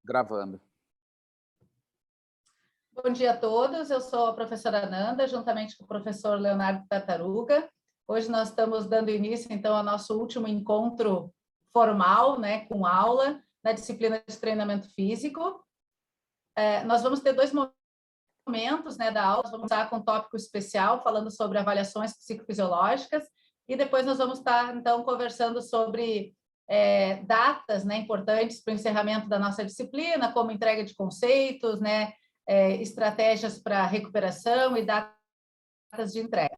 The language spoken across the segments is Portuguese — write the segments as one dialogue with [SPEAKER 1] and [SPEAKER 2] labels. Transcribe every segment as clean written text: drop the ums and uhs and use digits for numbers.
[SPEAKER 1] Gravando.
[SPEAKER 2] Bom dia a todos, eu sou a professora Nanda, juntamente com o professor Leonardo Tartaruga. Hoje nós estamos dando início, então, ao nosso último encontro formal, né, com aula, na disciplina de treinamento físico. Nós vamos ter dois momentos, né, da aula, vamos começar com um tópico especial, falando sobre avaliações psicofisiológicas, e depois nós vamos estar, então, conversando sobre datas, né, importantes para o encerramento da nossa disciplina, como entrega de conceitos, né, estratégias para recuperação e datas de entrega.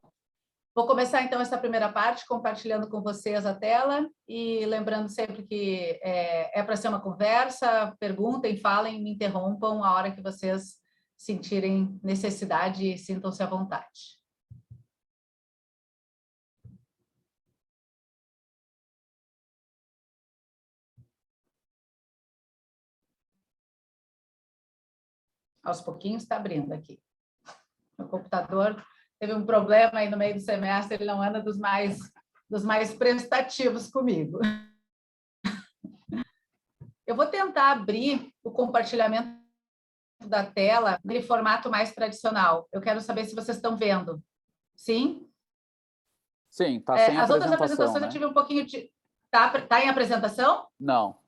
[SPEAKER 2] Vou começar, então, essa primeira parte, compartilhando com vocês a tela e lembrando sempre que é para ser uma conversa, perguntem, falem, me interrompam a hora que vocês sentirem necessidade e sintam-se à vontade. Aos pouquinhos está abrindo aqui. O computador teve um problema aí no meio do semestre, ele não anda dos mais prestativos comigo. Eu vou tentar abrir o compartilhamento da tela em formato mais tradicional. Eu quero saber se vocês estão vendo. Sim?
[SPEAKER 1] Sim, está sem
[SPEAKER 2] as outras apresentações,
[SPEAKER 1] né?
[SPEAKER 2] eu tive um pouquinho de... Tá em apresentação?
[SPEAKER 1] Não.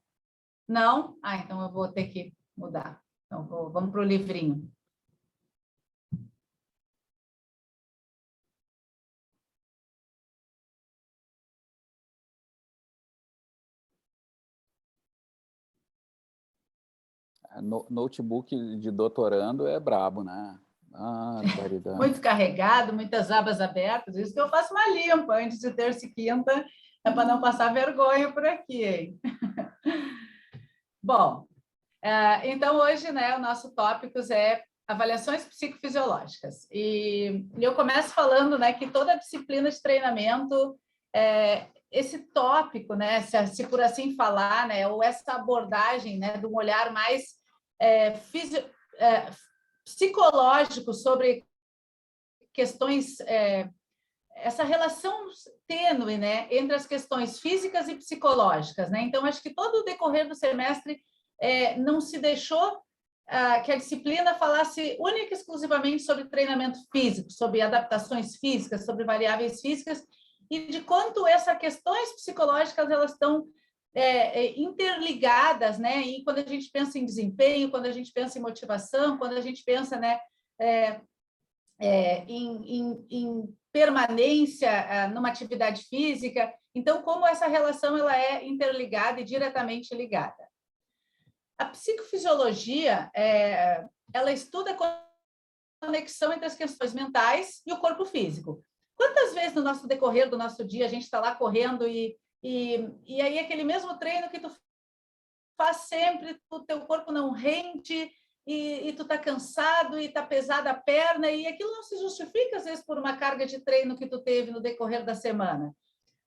[SPEAKER 2] Não? Então eu vou ter que mudar. Então, vamos para o livrinho.
[SPEAKER 1] Notebook de doutorando é brabo, né? Ah,
[SPEAKER 2] muito carregado, muitas abas abertas. Isso que eu faço uma limpa antes de terça e quinta, para não passar vergonha por aqui, hein? Bom, então hoje, né, o nosso tópico é avaliações psicofisiológicas. E eu começo falando, né, que toda disciplina de treinamento, esse tópico, né, se por assim falar, né, ou essa abordagem, né, de um olhar mais psicológico sobre questões, essa relação tênue, né, entre as questões físicas e psicológicas, né? Então, acho que todo o decorrer do semestre não se deixou que a disciplina falasse única e exclusivamente sobre treinamento físico, sobre adaptações físicas, sobre variáveis físicas, e de quanto essas questões psicológicas elas estão interligadas, né? E quando a gente pensa em desempenho, quando a gente pensa em motivação, quando a gente pensa, né, em permanência numa atividade física. Então, como essa relação ela é interligada e diretamente ligada. A psicofisiologia, ela estuda a conexão entre as questões mentais e o corpo físico. Quantas vezes no nosso decorrer do nosso dia a gente está lá correndo e aí aquele mesmo treino que tu faz sempre, o teu corpo não rende, e tu tá cansado e tá pesada a perna, e aquilo não se justifica, às vezes, por uma carga de treino que tu teve no decorrer da semana.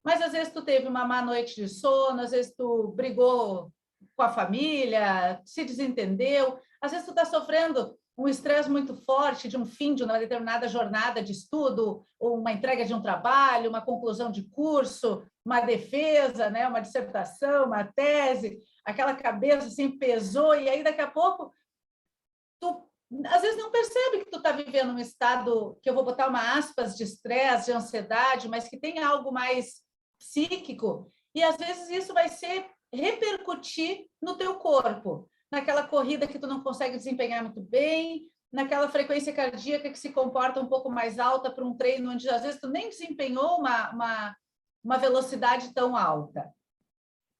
[SPEAKER 2] Mas, às vezes, tu teve uma má noite de sono, às vezes, tu brigou com a família, se desentendeu, às vezes, tu tá sofrendo um estresse muito forte de um fim de uma determinada jornada de estudo, ou uma entrega de um trabalho, uma conclusão de curso, uma defesa, né, uma dissertação, uma tese, aquela cabeça assim pesou, e aí, daqui a pouco, tu, às vezes, não percebe que tu está vivendo um estado, que eu vou botar uma aspas, de estresse, de ansiedade, mas que tem algo mais psíquico, e às vezes isso vai repercutir no teu corpo, naquela corrida que tu não consegue desempenhar muito bem, naquela frequência cardíaca que se comporta um pouco mais alta para um treino onde às vezes tu nem desempenhou uma velocidade tão alta.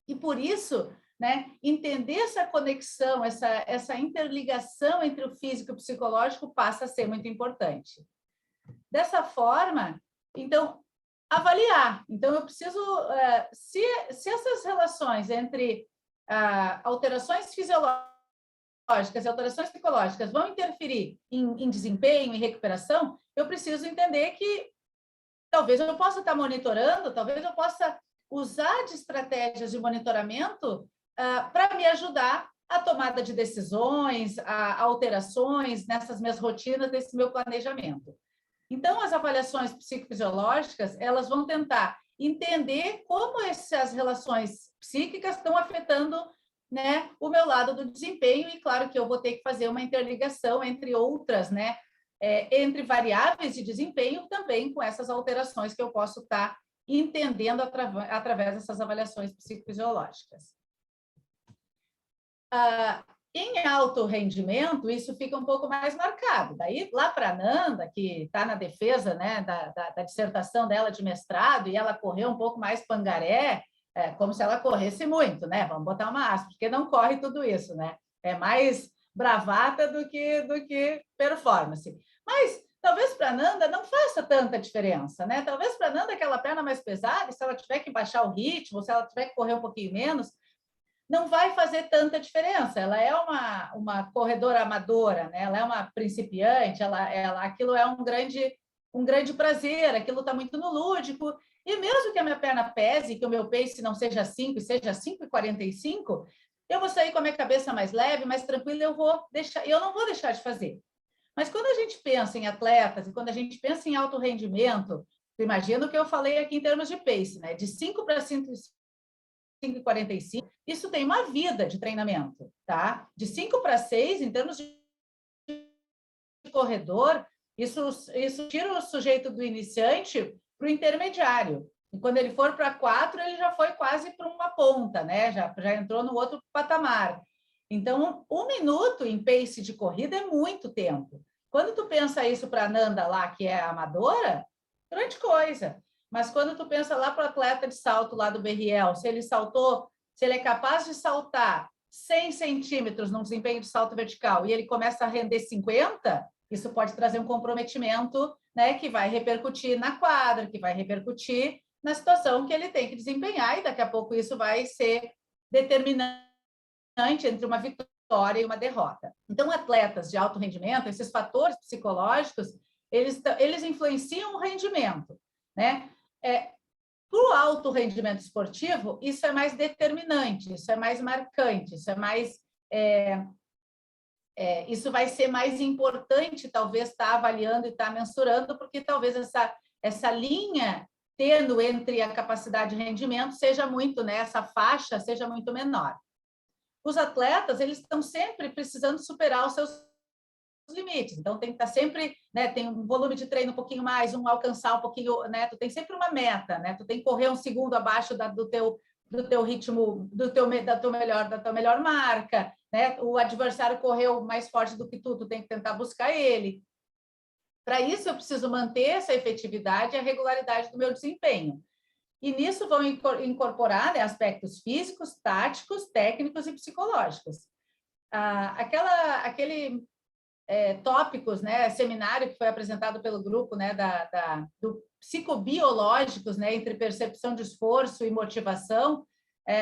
[SPEAKER 2] E por isso, né, entender essa conexão, essa interligação entre o físico e o psicológico passa a ser muito importante. Dessa forma, então, avaliar. Então, eu preciso, se essas relações entre alterações fisiológicas e alterações psicológicas vão interferir em desempenho, em recuperação, eu preciso entender que talvez eu possa estar monitorando, talvez eu possa usar de estratégias de monitoramento para me ajudar a tomada de decisões, a alterações nessas minhas rotinas, nesse meu planejamento. Então, as avaliações psicofisiológicas, elas vão tentar entender como essas relações psíquicas estão afetando né, o meu lado do desempenho, e claro que eu vou ter que fazer uma interligação entre outras, né, entre variáveis de desempenho, também com essas alterações que eu posso estar entendendo através dessas avaliações psicofisiológicas. Em alto rendimento, isso fica um pouco mais marcado. Daí, lá para a Nanda, que está na defesa, né, da dissertação dela de mestrado, e ela correu um pouco mais pangaré, como se ela corresse muito, né? Vamos botar uma aspa, porque não corre tudo isso, né? É mais bravata do que performance. Mas talvez para a Nanda não faça tanta diferença, né? Talvez para a Nanda aquela perna mais pesada, se ela tiver que baixar o ritmo, se ela tiver que correr um pouquinho menos, não vai fazer tanta diferença. Ela é uma corredora amadora, né? Ela é uma principiante, aquilo é um grande prazer, aquilo está muito no lúdico. E mesmo que a minha perna pese, que o meu pace não seja 5, seja 5,45, eu vou sair com a minha cabeça mais leve, mais tranquila, eu não vou deixar de fazer. Mas quando a gente pensa em atletas e quando a gente pensa em alto rendimento, imagina o que eu falei aqui em termos de pace, né? De 5 para 5,45, isso tem uma vida de treinamento, tá? De 5 para 6, em termos de corredor, isso tira o sujeito do iniciante para o intermediário. E quando ele for para 4, ele já foi quase para uma ponta, né? Já entrou no outro patamar. Então, 1 minuto em pace de corrida é muito tempo. Quando tu pensa isso para a Nanda lá, que é amadora, grande coisa. Mas quando tu pensa lá para o atleta de salto lá do Berriel, se ele é capaz de saltar 100 centímetros num desempenho de salto vertical e ele começa a render 50, isso pode trazer um comprometimento, né, que vai repercutir na quadra, que vai repercutir na situação que ele tem que desempenhar, e daqui a pouco isso vai ser determinante entre uma vitória e uma derrota. Então, atletas de alto rendimento, esses fatores psicológicos, eles influenciam o rendimento, né? Para o alto rendimento esportivo, isso é mais determinante, isso é mais marcante, isso vai ser mais importante, talvez, estar avaliando e estar mensurando, porque talvez essa linha tênue entre a capacidade de rendimento seja muito, né, essa faixa seja muito menor. Os atletas, eles estão sempre precisando superar os seus limites, então tem que estar sempre, né, tem um volume de treino um pouquinho mais, alcançar um pouquinho, né, tu tem sempre uma meta, né, tu tem que correr 1 segundo abaixo do teu ritmo, da tua melhor marca, né, o adversário correu mais forte do que tu tem que tentar buscar ele. Para isso eu preciso manter essa efetividade e a regularidade do meu desempenho. E nisso vão incorporar, né, aspectos físicos, táticos, técnicos e psicológicos. Aquele tópicos, né, seminário que foi apresentado pelo grupo, né, do psicobiológicos, né, entre percepção de esforço e motivação,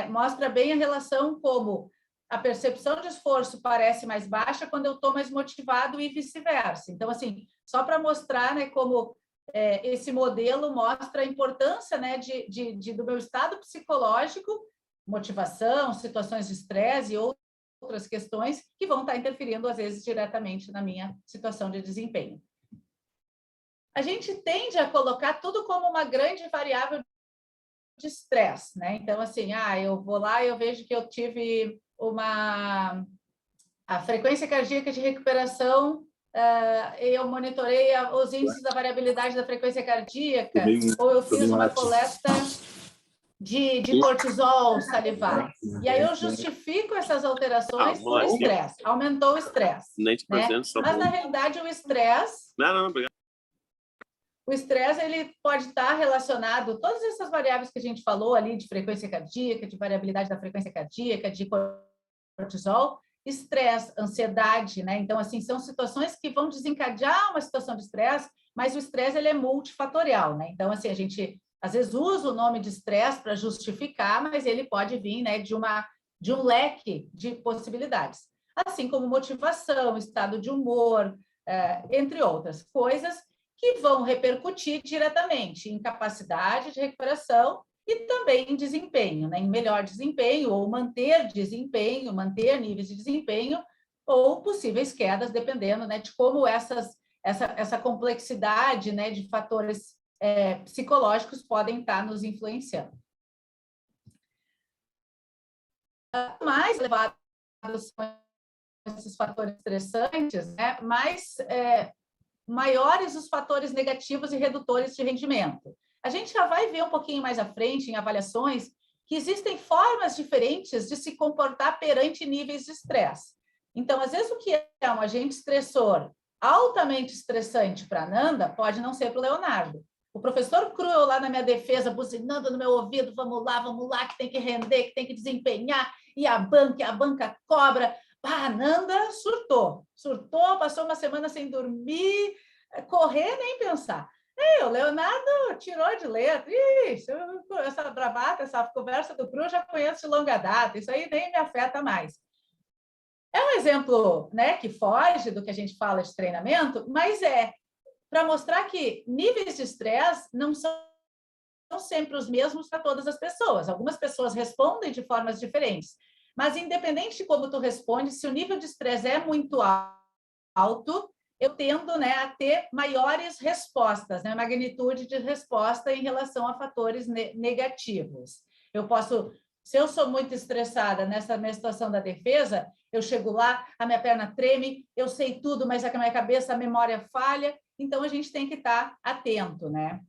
[SPEAKER 2] mostra bem a relação como a percepção de esforço parece mais baixa quando eu estou mais motivado e vice-versa. Então, assim, só para mostrar, né, como esse modelo mostra a importância, né, do meu estado psicológico, motivação, situações de estresse e outras questões que vão estar interferindo, às vezes, diretamente na minha situação de desempenho. A gente tende a colocar tudo como uma grande variável de estresse, né? Então, assim, eu vou lá e eu vejo que eu tive a frequência cardíaca de recuperação, eu monitorei os índices da variabilidade da frequência cardíaca, ou eu fiz uma coleta de cortisol salivar. E aí eu justifico essas alterações por estresse. Aumentou o estresse. Né? Mas, na realidade, o estresse... O estresse, ele pode estar relacionado, todas essas variáveis que a gente falou ali, de frequência cardíaca, de variabilidade da frequência cardíaca, de cortisol, estresse, ansiedade, né? Então, assim, são situações que vão desencadear uma situação de estresse, mas o estresse, ele é multifatorial, né? Então, assim, a gente, às vezes, usa o nome de estresse para justificar, mas ele pode vir, né, de um leque de possibilidades. Assim como motivação, estado de humor, entre outras coisas, que vão repercutir diretamente em capacidade de recuperação e também em desempenho, né? Em melhor desempenho, ou manter desempenho, manter níveis de desempenho, ou possíveis quedas, dependendo, né, de como essa complexidade, né, de fatores psicológicos podem estar nos influenciando. Mais elevados são esses fatores estressantes, né, maiores os fatores negativos e redutores de rendimento. A gente já vai ver um pouquinho mais à frente, em avaliações, que existem formas diferentes de se comportar perante níveis de estresse. Então, às vezes, o que é um agente estressor altamente estressante para a Nanda pode não ser para o Leonardo. O professor Cruel lá na minha defesa, buzinando no meu ouvido, vamos lá, que tem que render, que tem que desempenhar, e a banca cobra. A Nanda surtou, passou uma semana sem dormir, correr nem pensar. E o Leonardo tirou de letra. Isso, essa bravata, essa conversa do Cru eu já conheço de longa data, isso aí nem me afeta mais. É um exemplo, né, que foge do que a gente fala de treinamento, mas é para mostrar que níveis de estresse não são sempre os mesmos para todas as pessoas. Algumas pessoas respondem de formas diferentes, mas independente de como tu responde, se o nível de estresse é muito alto, eu tendo, né, a ter maiores respostas, né, magnitude de resposta em relação a fatores negativos. Eu posso, se eu sou muito estressada nessa minha situação da defesa, eu chego lá, a minha perna treme, eu sei tudo, mas a minha cabeça, a memória falha, então a gente tem que estar atento, né?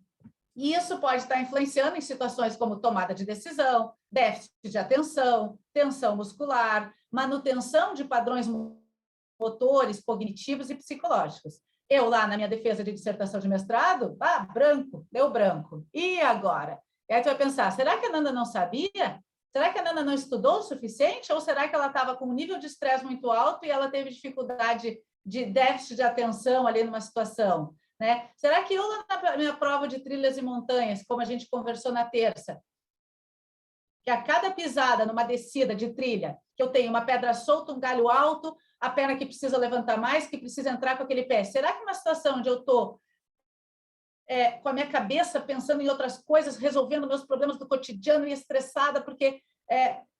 [SPEAKER 2] E isso pode estar influenciando em situações como tomada de decisão, déficit de atenção, tensão muscular, manutenção de padrões motores, cognitivos e psicológicos. Eu lá na minha defesa de dissertação de mestrado, branco, deu branco. E agora? E aí tu vai pensar, será que a Nanda não sabia? Será que a Nanda não estudou o suficiente? Ou será que ela estava com um nível de estresse muito alto e ela teve dificuldade de déficit de atenção ali numa situação? Né? Será que eu, na minha prova de trilhas e montanhas, como a gente conversou na terça, que a cada pisada numa descida de trilha, que eu tenho uma pedra solta, um galho alto, a perna que precisa levantar mais, que precisa entrar com aquele pé. Será que uma situação onde eu estou com a minha cabeça pensando em outras coisas, resolvendo meus problemas do cotidiano e estressada, porque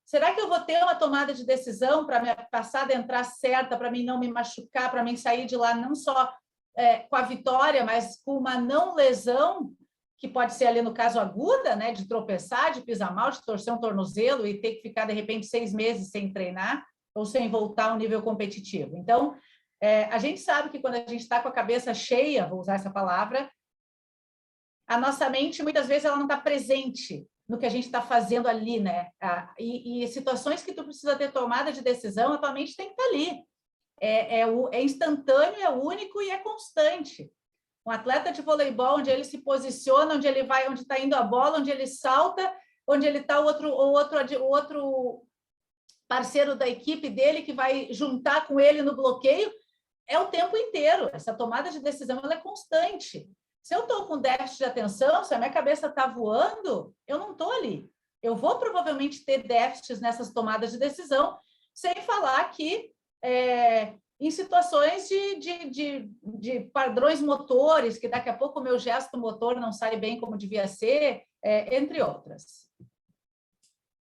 [SPEAKER 2] será que eu vou ter uma tomada de decisão para minha passada entrar certa, para mim não me machucar, para mim sair de lá não só com a vitória, mas com uma não lesão, que pode ser ali no caso aguda, né, de tropeçar, de pisar mal, de torcer um tornozelo e ter que ficar, de repente, 6 meses sem treinar ou sem voltar ao nível competitivo. Então, a gente sabe que quando a gente está com a cabeça cheia, vou usar essa palavra, a nossa mente, muitas vezes, ela não está presente no que a gente está fazendo ali, né? E situações que tu precisa ter tomada de decisão, a tua mente tem que estar ali. É instantâneo, é único e é constante. Um atleta de voleibol, onde ele se posiciona, onde ele vai, onde está indo a bola, onde ele salta, onde ele está o outro parceiro da equipe dele que vai juntar com ele no bloqueio, é o tempo inteiro. Essa tomada de decisão ela é constante. Se eu estou com déficit de atenção, se a minha cabeça está voando, eu não estou ali. Eu vou provavelmente ter déficits nessas tomadas de decisão, sem falar que em situações de padrões motores, que daqui a pouco o meu gesto motor não sai bem como devia ser, entre outras.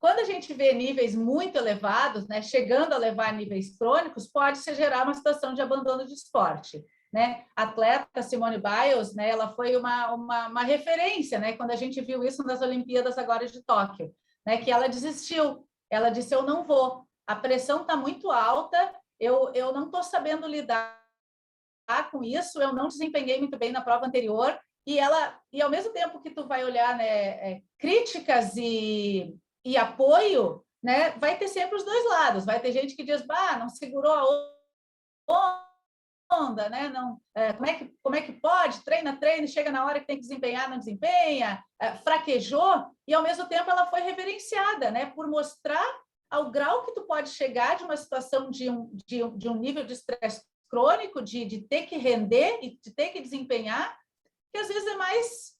[SPEAKER 2] Quando a gente vê níveis muito elevados, né, chegando a levar a níveis crônicos, pode se gerar uma situação de abandono de esporte. Né? A atleta Simone Biles, né, ela foi uma referência, né, quando a gente viu isso nas Olimpíadas agora de Tóquio, né, que ela desistiu. Ela disse, eu não vou, a pressão está muito alta, eu não estou sabendo lidar com isso, eu não desempenhei muito bem na prova anterior, e ao mesmo tempo que tu vai olhar, né, críticas e apoio, né, vai ter sempre os dois lados. Vai ter gente que diz, não segurou a onda, né? Não, como é que pode? Treina, chega na hora que tem que desempenhar, não desempenha, fraquejou, e ao mesmo tempo ela foi reverenciada, né? Por mostrar ao grau que tu pode chegar de uma situação de um nível de estresse crônico, de ter que render e de ter que desempenhar, que às vezes é mais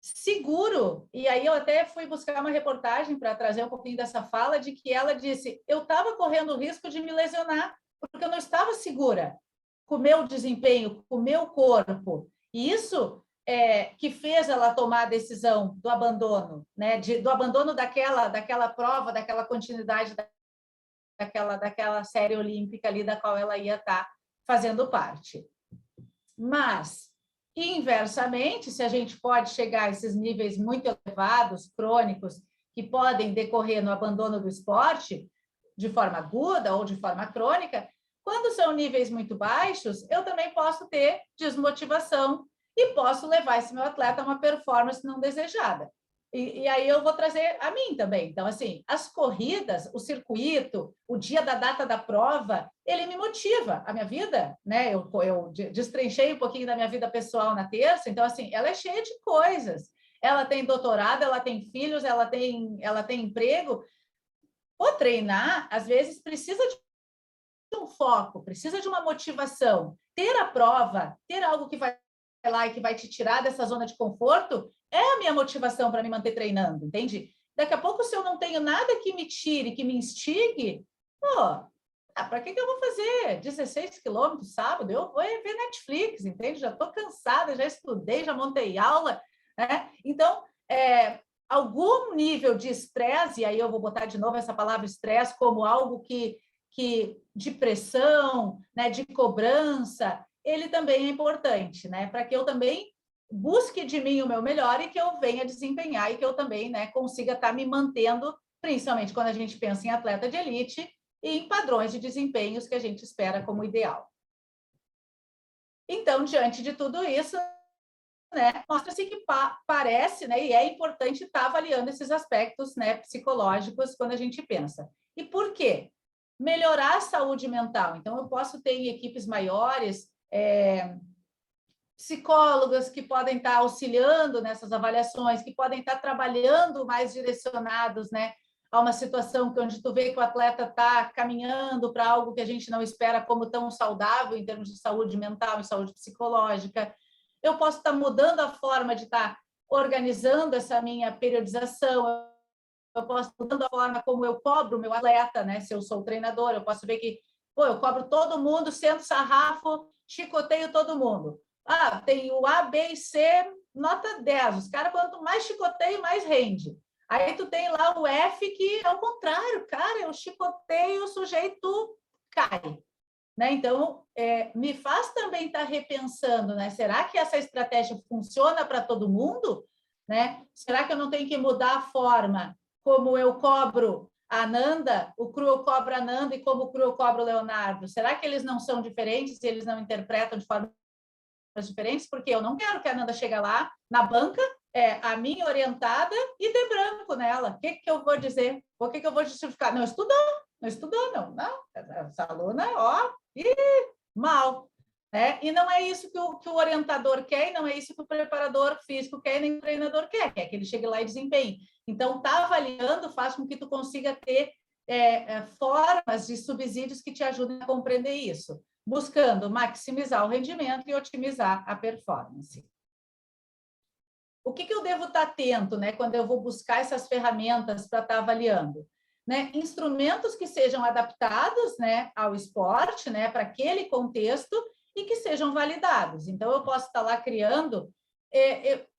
[SPEAKER 2] seguro. E aí eu até fui buscar uma reportagem para trazer um pouquinho dessa fala, de que ela disse, eu estava correndo o risco de me lesionar, porque eu não estava segura com o meu desempenho, com o meu corpo. E isso que fez ela tomar a decisão do abandono, né? Do abandono daquela prova, daquela continuidade, daquela série olímpica ali, da qual ela ia estar fazendo parte. Mas, inversamente, se a gente pode chegar a esses níveis muito elevados, crônicos, que podem decorrer no abandono do esporte, de forma aguda ou de forma crônica, quando são níveis muito baixos, eu também posso ter desmotivação e posso levar esse meu atleta a uma performance não desejada. E aí eu vou trazer a mim também. Então, assim, as corridas, o circuito, o dia da data da prova, ele me motiva. A minha vida, né? Eu destrinchei um pouquinho da minha vida pessoal na terça, então, assim, ela é cheia de coisas. Ela tem doutorado, ela tem filhos, ela tem emprego. O treinar, às vezes, precisa de um foco, precisa de uma motivação. Ter a prova, ter algo que vai lá e que vai te tirar dessa zona de conforto, é a minha motivação para me manter treinando, entende? Daqui a pouco, se eu não tenho nada que me tire, que me instigue, para que eu vou fazer 16 quilômetros sábado? Eu vou ver Netflix, entende? Já estou cansada, já estudei, já montei aula, né? Então, algum nível de estresse, e aí eu vou botar de novo essa palavra estresse como algo que de pressão, né, de cobrança, ele também é importante, né, para que eu também busque de mim o meu melhor e que eu venha desempenhar e que eu também, né, consiga estar me mantendo, principalmente quando a gente pensa em atleta de elite e em padrões de desempenhos que a gente espera como ideal. Então, diante de tudo isso, né, mostra-se que parece, né, e é importante estar avaliando esses aspectos, né, psicológicos quando a gente pensa. E por quê? Melhorar a saúde mental. Então, eu posso ter em equipes maiores psicólogas que podem estar auxiliando nessas avaliações, que podem estar trabalhando mais direcionados, né, a uma situação onde tu vê que o atleta está caminhando para algo que a gente não espera como tão saudável em termos de saúde mental e saúde psicológica. Eu posso estar mudando a forma de estar organizando essa minha periodização, eu posso estar mudando a forma como eu cobro o meu atleta, né? Se eu sou treinador, eu posso ver que eu cobro todo mundo, sento sarrafo, chicoteio todo mundo. Tem o A, B e C, nota 10. Os caras, quanto mais chicoteio, mais rende. Aí tu tem lá o F, que é o contrário, cara, eu chicoteio, o sujeito cai. Né? Então, me faz também estar repensando, né? Será que essa estratégia funciona para todo mundo? Né? Será que eu não tenho que mudar a forma como eu cobro a Nanda, o Cruel cobra a Nanda e como o Cruel cobra o Leonardo? Será que eles não são diferentes e eles não interpretam de formas diferentes? Porque eu não quero que a Nanda chegue lá na banca, a minha orientada e dê branco nela. O que eu vou dizer? O que eu vou justificar? Não estudou, não. Essa aluna, mal. Né? E não é isso que o orientador quer, e não é isso que o preparador físico quer, nem o treinador quer que ele chegue lá e desempenhe. Então, tá avaliando faz com que tu consiga ter formas de subsídios que te ajudem a compreender isso, buscando maximizar o rendimento e otimizar a performance. O que eu devo estar atento, né, quando eu vou buscar essas ferramentas para estar avaliando? Né? Instrumentos que sejam adaptados, né, ao esporte, né, para aquele contexto e que sejam validados. Então, eu posso estar lá criando...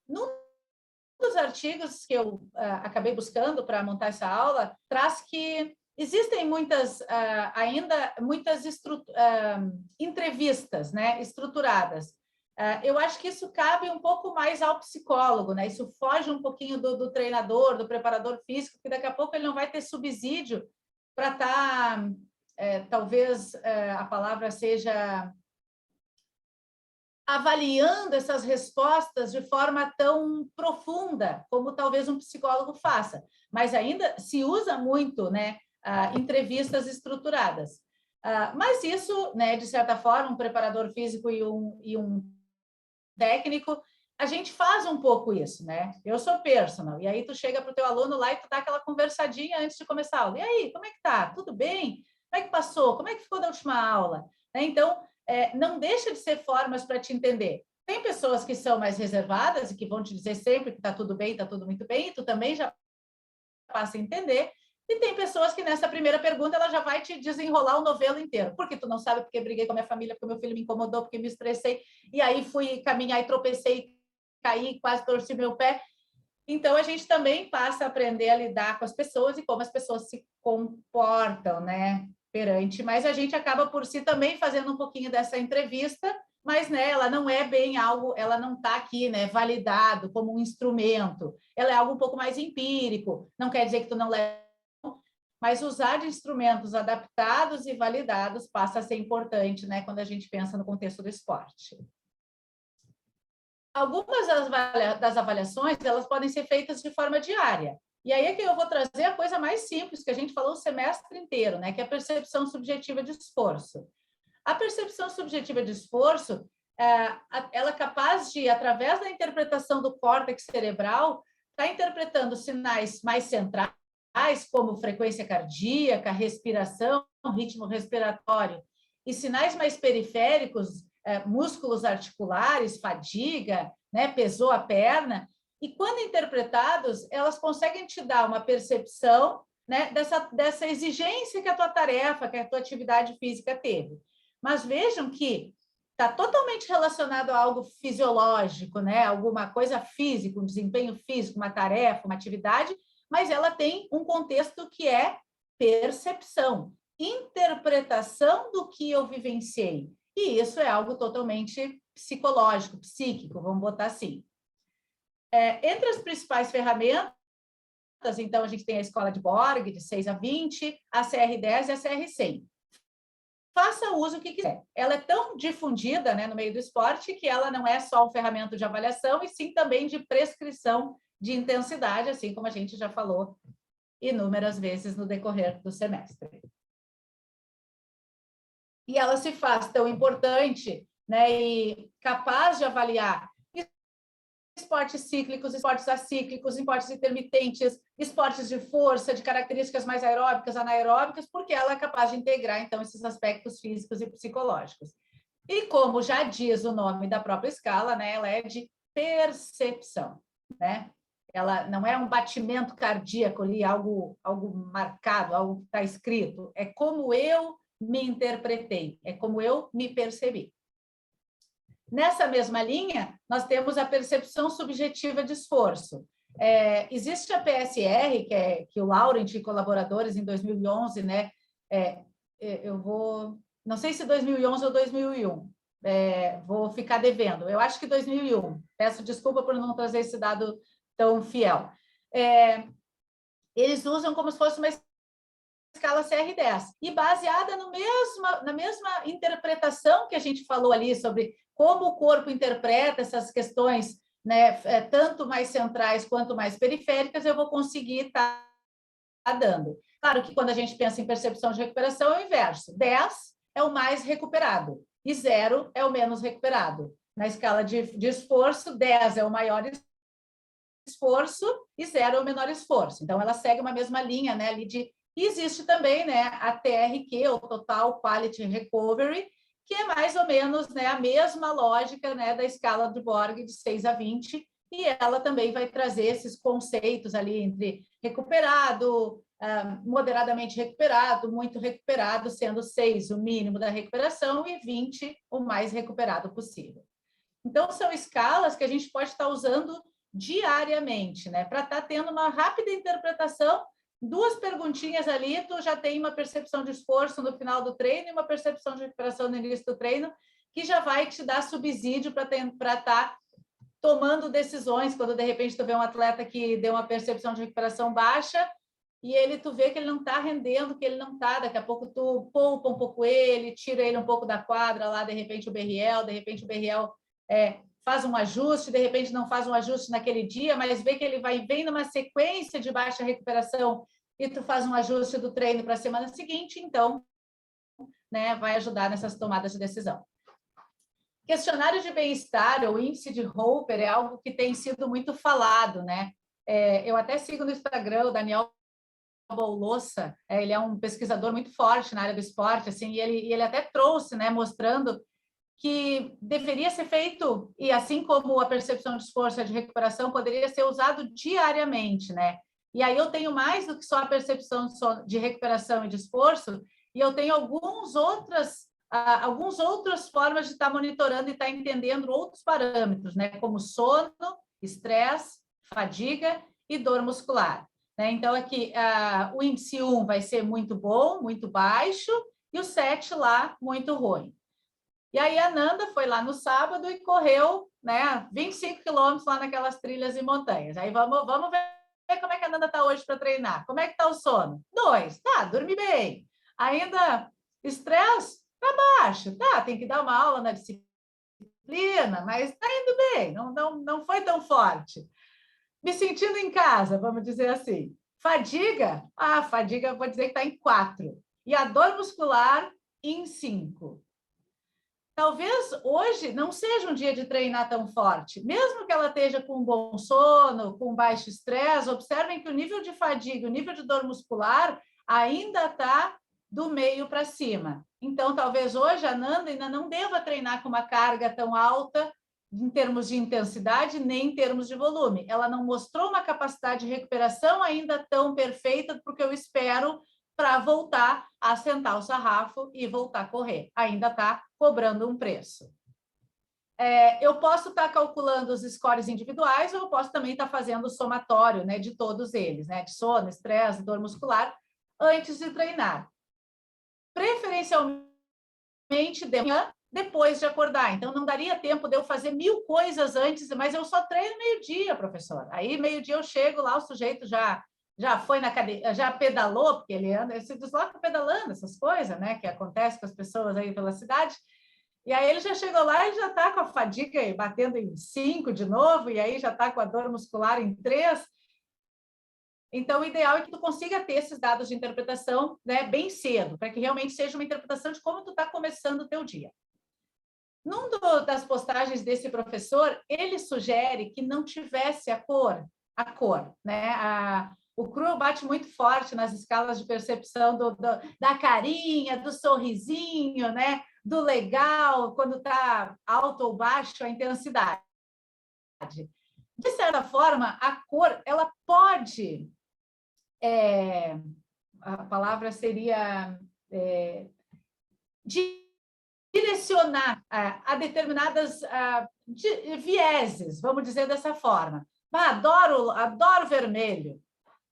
[SPEAKER 2] num dos artigos que eu acabei buscando para montar essa aula, traz que existem ainda muitas entrevistas, né, estruturadas. Eu acho que isso cabe um pouco mais ao psicólogo, né? Isso foge um pouquinho do treinador, do preparador físico, que daqui a pouco ele não vai ter subsídio para estar, talvez a palavra seja avaliando essas respostas de forma tão profunda como talvez um psicólogo faça. Mas ainda se usa muito, né, entrevistas estruturadas. Mas isso, né, de certa forma, um preparador físico e um técnico, a gente faz um pouco isso, né? Eu sou personal, e aí tu chega para o teu aluno lá e tu dá aquela conversadinha antes de começar a aula. E aí, como é que tá? Tudo bem? Como é que passou? Como é que ficou da última aula? Né? Então, não deixa de ser formas para te entender. Tem pessoas que são mais reservadas e que vão te dizer sempre que está tudo bem, está tudo muito bem, e tu também já passa a entender. E tem pessoas que nessa primeira pergunta ela já vai te desenrolar o novelo inteiro. Porque tu não sabe, porque briguei com a minha família, porque meu filho me incomodou, porque me estressei, e aí fui caminhar e tropecei, caí, quase torci meu pé. Então, a gente também passa a aprender a lidar com as pessoas e como as pessoas se comportam, né, perante. Mas a gente acaba por si também fazendo um pouquinho dessa entrevista mas, né, ela não é bem algo, ela não está aqui, né, validado como um instrumento, ela é algo um pouco mais empírico, não quer dizer que tu não leva, mas usar de instrumentos adaptados e validados passa a ser importante, né, quando a gente pensa no contexto do esporte. Algumas das avaliações, elas podem ser feitas de forma diária. E aí é que eu vou trazer a coisa mais simples, que a gente falou o semestre inteiro, né, que é a percepção subjetiva de esforço. A percepção subjetiva de esforço, ela é capaz de, através da interpretação do córtex cerebral, estar interpretando sinais mais centrais, como frequência cardíaca, respiração, ritmo respiratório, e sinais mais periféricos, músculos articulares, fadiga, né, pesou a perna, e quando interpretados, elas conseguem te dar uma percepção, né, dessa exigência que a tua tarefa, que a tua atividade física teve. Mas vejam que está totalmente relacionado a algo fisiológico, né, alguma coisa física, um desempenho físico, uma tarefa, uma atividade, mas ela tem um contexto que é percepção, interpretação do que eu vivenciei. E isso é algo totalmente psicológico, psíquico, vamos botar assim. Entre as principais ferramentas, então, a gente tem a escola de Borg, de 6 a 20, a CR10 e a CR100. Faça o uso que quiser. Ela é tão difundida, né, no meio do esporte que ela não é só um ferramenta de avaliação, e sim também de prescrição de intensidade, assim como a gente já falou inúmeras vezes no decorrer do semestre. E ela se faz tão importante, né, e capaz de avaliar esportes cíclicos, esportes acíclicos, esportes intermitentes, esportes de força, de características mais aeróbicas, anaeróbicas, porque ela é capaz de integrar, então, esses aspectos físicos e psicológicos. E como já diz o nome da própria escala, né, ela é de percepção, né? Ela não é um batimento cardíaco ali, algo marcado, algo que está escrito. É como eu me interpretei, é como eu me percebi. Nessa mesma linha, nós temos a percepção subjetiva de esforço. Existe a PSR, que o Laurent e colaboradores em 2011, né? Não sei se 2011 ou 2001, vou ficar devendo. Eu acho que 2001. Peço desculpa por não trazer esse dado tão fiel. Eles usam como se fosse uma escala CR10, e baseada na mesma interpretação que a gente falou ali sobre como o corpo interpreta essas questões, né, tanto mais centrais quanto mais periféricas, eu vou conseguir estar dando. Claro que quando a gente pensa em percepção de recuperação é o inverso. 10 é o mais recuperado e 0 é o menos recuperado. Na escala de esforço, 10 é o maior esforço e 0 é o menor esforço. Então, ela segue uma mesma linha, né, ali de... E existe também, né, a TRQ, o Total Quality Recovery, que é mais ou menos, né, a mesma lógica, né, da escala de Borg de 6 a 20, e ela também vai trazer esses conceitos ali entre recuperado, moderadamente recuperado, muito recuperado, sendo 6 o mínimo da recuperação e 20 o mais recuperado possível. Então, são escalas que a gente pode estar usando diariamente, né, para estar tendo uma rápida interpretação. 2 perguntinhas ali, tu já tem uma percepção de esforço no final do treino e uma percepção de recuperação no início do treino, que já vai te dar subsídio para estar tomando decisões, quando de repente tu vê um atleta que deu uma percepção de recuperação baixa, e tu vê que ele não está rendendo, que ele não está, daqui a pouco tu poupa um pouco ele, tira ele um pouco da quadra lá, de repente o BRL faz um ajuste, de repente não faz um ajuste naquele dia, mas vê que ele vem numa sequência de baixa recuperação e tu faz um ajuste do treino para a semana seguinte, então, né, vai ajudar nessas tomadas de decisão. Questionário de bem-estar, ou índice de Roper, é algo que tem sido muito falado, né? Eu até sigo no Instagram o Daniel Boulossa, ele é um pesquisador muito forte na área do esporte, assim, e ele até trouxe, né, mostrando que deveria ser feito, e assim como a percepção de esforço e de recuperação, poderia ser usado diariamente, né? E aí eu tenho mais do que só a percepção de recuperação e de esforço, e eu tenho algumas outras formas de estar monitorando e estar entendendo outros parâmetros, né? Como sono, estresse, fadiga e dor muscular. Né? Então, aqui, o índice 1 vai ser muito bom, muito baixo, e o 7 lá, muito ruim. E aí a Nanda foi lá no sábado e correu, né, 25 quilômetros lá naquelas trilhas e montanhas. Aí vamos ver como é que a Nanda está hoje para treinar. Como é que está o sono? 2. Tá, dormi bem. Ainda estresse? Tá baixo. Tá, tem que dar uma aula na disciplina, mas está indo bem, não foi tão forte. Me sentindo em casa, vamos dizer assim. Fadiga? Fadiga, vou dizer que está em 4. E a dor muscular em 5. Talvez hoje não seja um dia de treinar tão forte. Mesmo que ela esteja com um bom sono, com baixo estresse, observem que o nível de fadiga, o nível de dor muscular ainda está do meio para cima. Então, talvez hoje a Nanda ainda não deva treinar com uma carga tão alta em termos de intensidade, nem em termos de volume. Ela não mostrou uma capacidade de recuperação ainda tão perfeita, porque eu espero para voltar a sentar o sarrafo e voltar a correr. Ainda está cobrando um preço. Eu posso estar calculando os scores individuais ou eu posso também estar fazendo o somatório, né, de todos eles, né, de sono, estresse, dor muscular, antes de treinar. Preferencialmente de manhã, depois de acordar. Então, não daria tempo de eu fazer 1000 coisas antes, mas eu só treino meio-dia, professor. Aí, meio-dia, eu chego lá, o sujeito já foi na academia, já pedalou, porque ele anda, ele se desloca pedalando, essas coisas, né, que acontece com as pessoas aí pela cidade. E aí ele já chegou lá e já está com a fadiga batendo em 5 de novo, e aí já está com a dor muscular em 3. Então, o ideal é que tu consiga ter esses dados de interpretação, né, bem cedo, para que realmente seja uma interpretação de como tu está começando o teu dia. Das postagens desse professor, ele sugere que não tivesse a cor, né? O Cruel bate muito forte nas escalas de percepção da carinha, do sorrisinho, né? Do legal, quando está alto ou baixo a intensidade. De certa forma, a cor, ela pode... a palavra seria... direcionar a determinadas vieses, vamos dizer dessa forma. Adoro vermelho.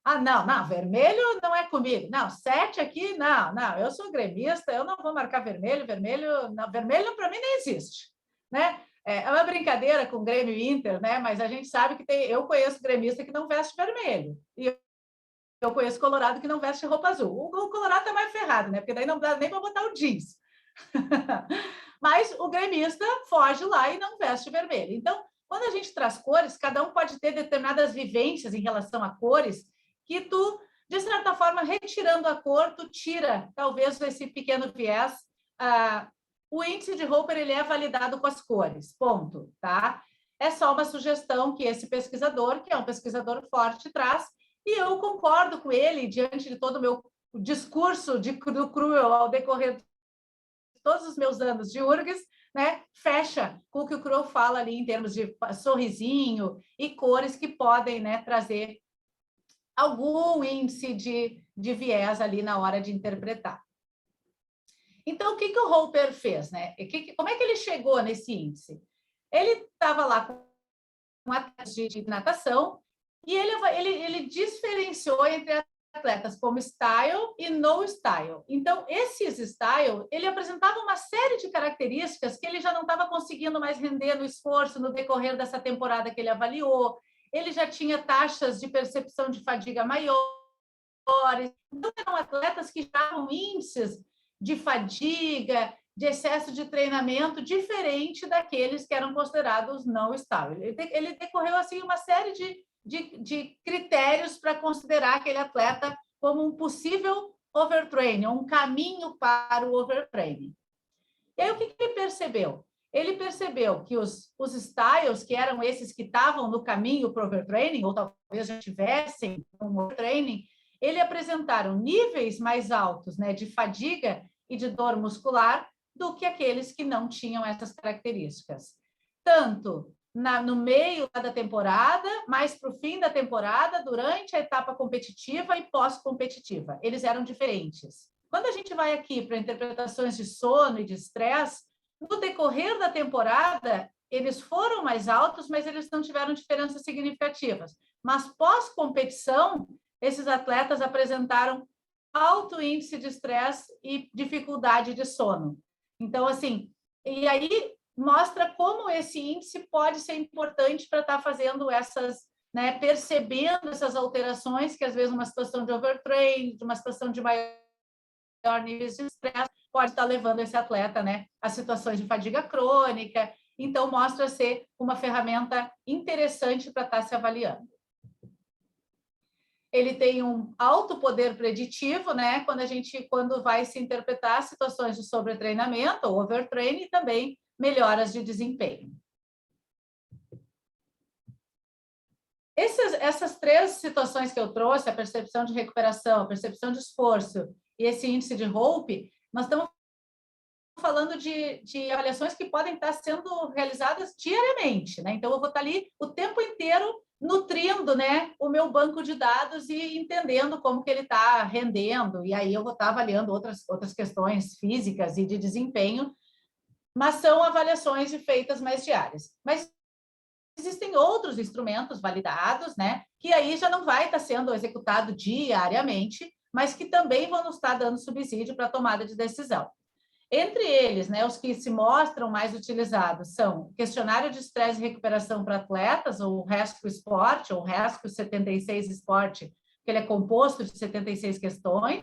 [SPEAKER 2] Não, vermelho não é comigo. Não, 7 aqui, não, eu sou gremista, eu não vou marcar vermelho vermelho para mim nem existe, né? É uma brincadeira com Grêmio e Inter, né? Mas a gente sabe que eu conheço gremista que não veste vermelho, e eu conheço colorado que não veste roupa azul. O colorado está mais ferrado, né? Porque daí não dá nem para botar o jeans. Mas o gremista foge lá e não veste vermelho. Então, quando a gente traz cores, cada um pode ter determinadas vivências em relação a cores que tu, de certa forma, retirando a cor, tu tira, talvez, esse pequeno viés. O índice de Roper, ele é validado com as cores, ponto, tá? É só uma sugestão que esse pesquisador, que é um pesquisador forte, traz, e eu concordo com ele, diante de todo o meu discurso do Cruel ao decorrer de todos os meus anos de URGS, né, fecha com o que o Cruel fala ali em termos de sorrisinho e cores que podem, né, trazer algum índice de viés ali na hora de interpretar. Então, o que o Roper fez, né? Como é que ele chegou nesse índice? Ele estava lá com atletas de natação e ele diferenciou entre atletas como style e no style. Então, esses style, ele apresentava uma série de características que ele já não estava conseguindo mais render no esforço no decorrer dessa temporada que ele avaliou. Ele já tinha taxas de percepção de fadiga maiores. Então, eram atletas que estavam índices de fadiga, de excesso de treinamento diferente daqueles que eram considerados não style. Ele decorreu assim uma série de critérios para considerar aquele atleta como um possível overtraining, um caminho para o overtraining. E aí, o que ele percebeu? Ele percebeu que os styles, que eram esses que estavam no caminho para o overtraining, ou talvez já tivessem um overtraining, ele apresentaram níveis mais altos, né, de fadiga e de dor muscular do que aqueles que não tinham essas características. Tanto no meio da temporada, mais para o fim da temporada, durante a etapa competitiva e pós-competitiva. Eles eram diferentes. Quando a gente vai aqui para interpretações de sono e de estresse, no decorrer da temporada, eles foram mais altos, mas eles não tiveram diferenças significativas. Mas pós-competição, esses atletas apresentaram alto índice de estresse e dificuldade de sono. Então, assim, E aí mostra como esse índice pode ser importante para estar fazendo essas, né, percebendo essas alterações que às vezes uma situação de overtraining, de uma situação de maior nível de estresse pode estar levando esse atleta, né, a situações de fadiga crônica. Então mostra ser uma ferramenta interessante para estar se avaliando. Ele tem um alto poder preditivo, né? Quando vai se interpretar situações de sobretreinamento ou overtraining, e também melhoras de desempenho. Essas três situações que eu trouxe, a percepção de recuperação, a percepção de esforço e esse índice de Hope, nós estamos falando de avaliações que podem estar sendo realizadas diariamente, né? Então, eu vou estar ali o tempo inteiro nutrindo, né, o meu banco de dados e entendendo como que ele está rendendo, e aí eu vou estar avaliando outras questões físicas e de desempenho, mas são avaliações feitas mais diárias. Mas existem outros instrumentos validados, né, que aí já não vai estar sendo executado diariamente, mas que também vão nos estar dando subsídio para a tomada de decisão. Entre eles, né, os que se mostram mais utilizados são o questionário de estresse e recuperação para atletas, ou o RESCO Sport, ou o RESCO 76 Sport, que ele é composto de 76 questões,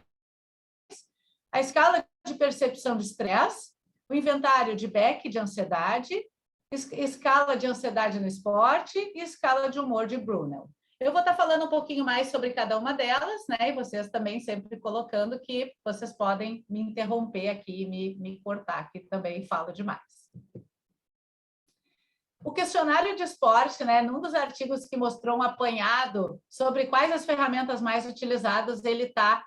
[SPEAKER 2] a escala de percepção de estresse, o inventário de Beck de ansiedade, escala de ansiedade no esporte e escala de humor de Brunel. Eu vou estar falando um pouquinho mais sobre cada uma delas, né? E vocês também sempre colocando que vocês podem me interromper aqui, me cortar, que também falo demais. O questionário de esporte, né? Num dos artigos que mostrou um apanhado sobre quais as ferramentas mais utilizadas, ele está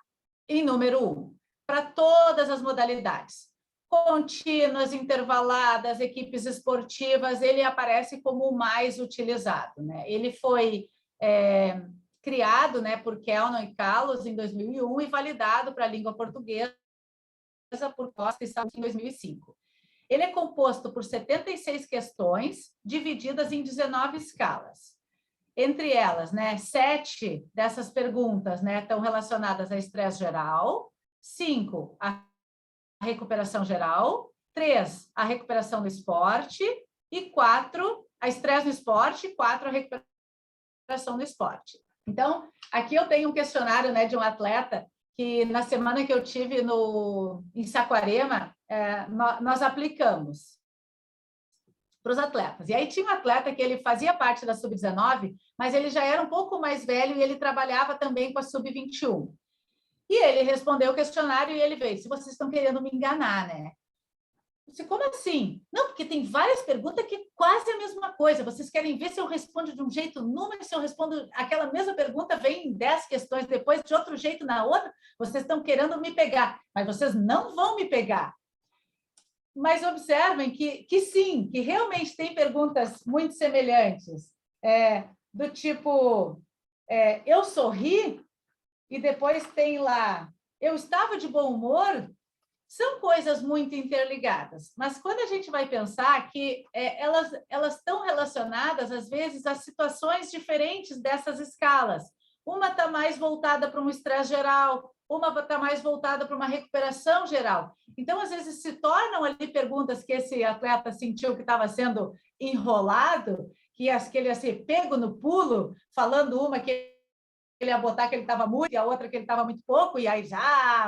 [SPEAKER 2] em número 1, para todas as modalidades. Contínuas, intervaladas, equipes esportivas, ele aparece como o mais utilizado, né? Ele foi criado, né, por Kellner e Carlos em 2001 e validado para a língua portuguesa por Costa e Salles em 2005. Ele é composto por 76 questões, divididas em 19 escalas. Entre elas, né, 7 dessas perguntas, né, estão relacionadas a estresse geral, 5 a recuperação geral, 3 a recuperação do esporte e 4 a estresse no esporte e 4 a recuperação do esporte. Então, aqui eu tenho um questionário, né, de um atleta que na semana que eu tive em Saquarema, nós aplicamos para os atletas. E aí tinha um atleta que ele fazia parte da Sub-19, mas ele já era um pouco mais velho e ele trabalhava também com a Sub-21. E ele respondeu o questionário e ele veio: se vocês estão querendo me enganar, né? Disse, como assim? Não, porque tem várias perguntas que é quase a mesma coisa. Vocês querem ver se eu respondo de um jeito numa e se eu respondo aquela mesma pergunta vem em 10 questões depois de outro jeito na outra? Vocês estão querendo me pegar, mas vocês não vão me pegar. Mas observem que sim, que realmente tem perguntas muito semelhantes, do tipo, eu sorri, e depois tem lá, eu estava de bom humor. São coisas muito interligadas, mas quando a gente vai pensar que elas estão relacionadas, às vezes, a situações diferentes dessas escalas. Uma está mais voltada para um estresse geral, uma está mais voltada para uma recuperação geral. Então, às vezes, se tornam ali perguntas que esse atleta sentiu que estava sendo enrolado, que ele ia ser pego no pulo, falando uma que ele ia botar que ele estava muito e a outra que ele estava muito pouco, e aí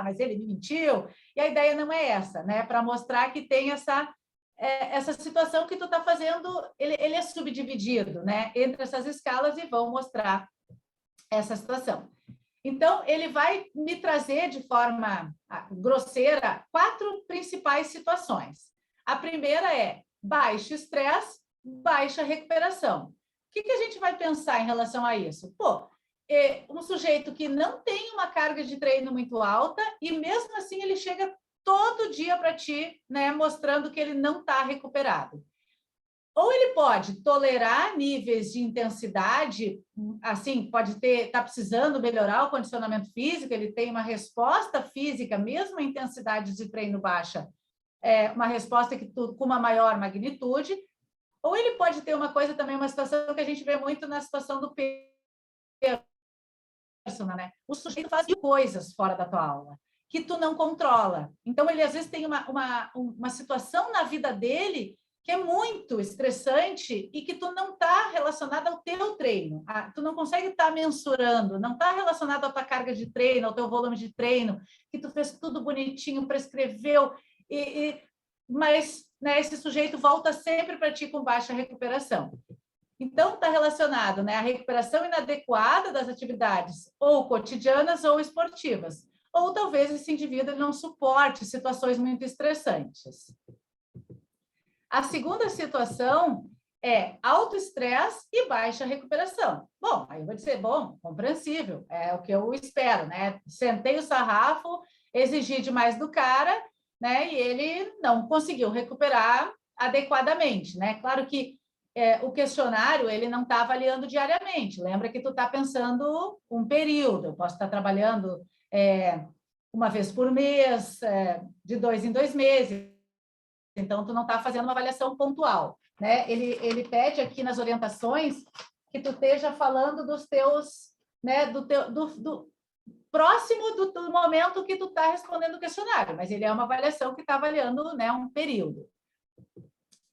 [SPEAKER 2] mas ele me mentiu. E a ideia não é essa, né? Para mostrar que tem essa situação que tu está fazendo, ele é subdividido, né? Entre essas escalas e vão mostrar essa situação. Então, ele vai me trazer de forma grosseira 4 principais situações. A primeira é baixo estresse, baixa recuperação. O que a gente vai pensar em relação a isso? Um sujeito que não tem uma carga de treino muito alta e mesmo assim ele chega todo dia para ti, né, mostrando que ele não está recuperado. Ou ele pode tolerar níveis de intensidade, assim, pode estar precisando melhorar o condicionamento físico, ele tem uma resposta física, mesmo a intensidade de treino baixa, uma resposta com uma maior magnitude, ou ele pode ter uma coisa também, uma situação que a gente vê muito na situação do peso, né? O sujeito faz coisas fora da tua aula, que tu não controla. Então, ele às vezes tem uma situação na vida dele que é muito estressante e que tu não está relacionada ao teu treino. Tu não consegue estar mensurando, não está relacionado à tua carga de treino, ao teu volume de treino, que tu fez tudo bonitinho, prescreveu, mas né, esse sujeito volta sempre para ti com baixa recuperação. Então, está relacionado, né, à recuperação inadequada das atividades ou cotidianas ou esportivas. Ou talvez esse indivíduo não suporte situações muito estressantes. A segunda situação é alto estresse e baixa recuperação. Bom, aí eu vou dizer, bom, compreensível, é o que eu espero, né? Sentei o sarrafo, exigi demais do cara, né? E ele não conseguiu recuperar adequadamente, né? Claro que o questionário ele não está avaliando diariamente. Lembra que tu está pensando um período. Eu posso estar trabalhando uma vez por mês, de 2 em 2 meses. Então, tu não está fazendo uma avaliação pontual, né? Ele pede aqui nas orientações que tu esteja falando dos teus, né? Do próximo do momento que tu está respondendo o questionário, mas ele é uma avaliação que está avaliando, né, um período.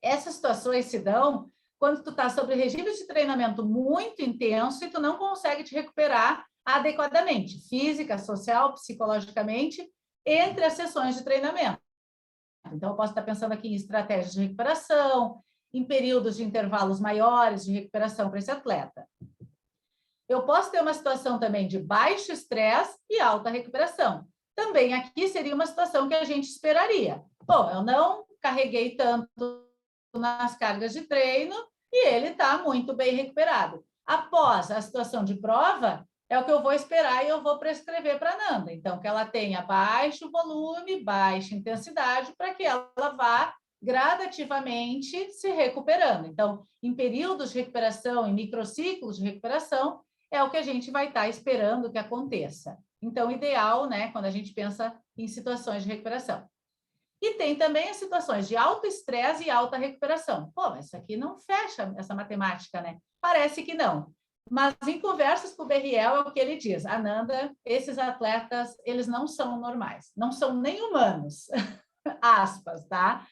[SPEAKER 2] Essas situações se dão quando tu está sobre regime de treinamento muito intenso e tu não consegue te recuperar adequadamente, física, social, psicologicamente, entre as sessões de treinamento. Então, eu posso estar pensando aqui em estratégias de recuperação, em períodos de intervalos maiores de recuperação para esse atleta. Eu posso ter uma situação também de baixo estresse e alta recuperação. Também aqui seria uma situação que a gente esperaria. Bom, eu não carreguei tanto nas cargas de treino e ele está muito bem recuperado. Após a situação de prova, é o que eu vou esperar e eu vou prescrever para a Nanda. Então, que ela tenha baixo volume, baixa intensidade, para que ela vá gradativamente se recuperando. Então, em períodos de recuperação, em microciclos de recuperação, é o que a gente vai estar esperando que aconteça. Então, ideal, né, quando a gente pensa em situações de recuperação. E tem também as situações de alto estresse e alta recuperação. Pô, mas isso aqui não fecha essa matemática, né? Parece que não. Mas em conversas com o Berriel é o que ele diz. Ananda, esses atletas, eles não são normais, não são nem humanos, aspas, tá?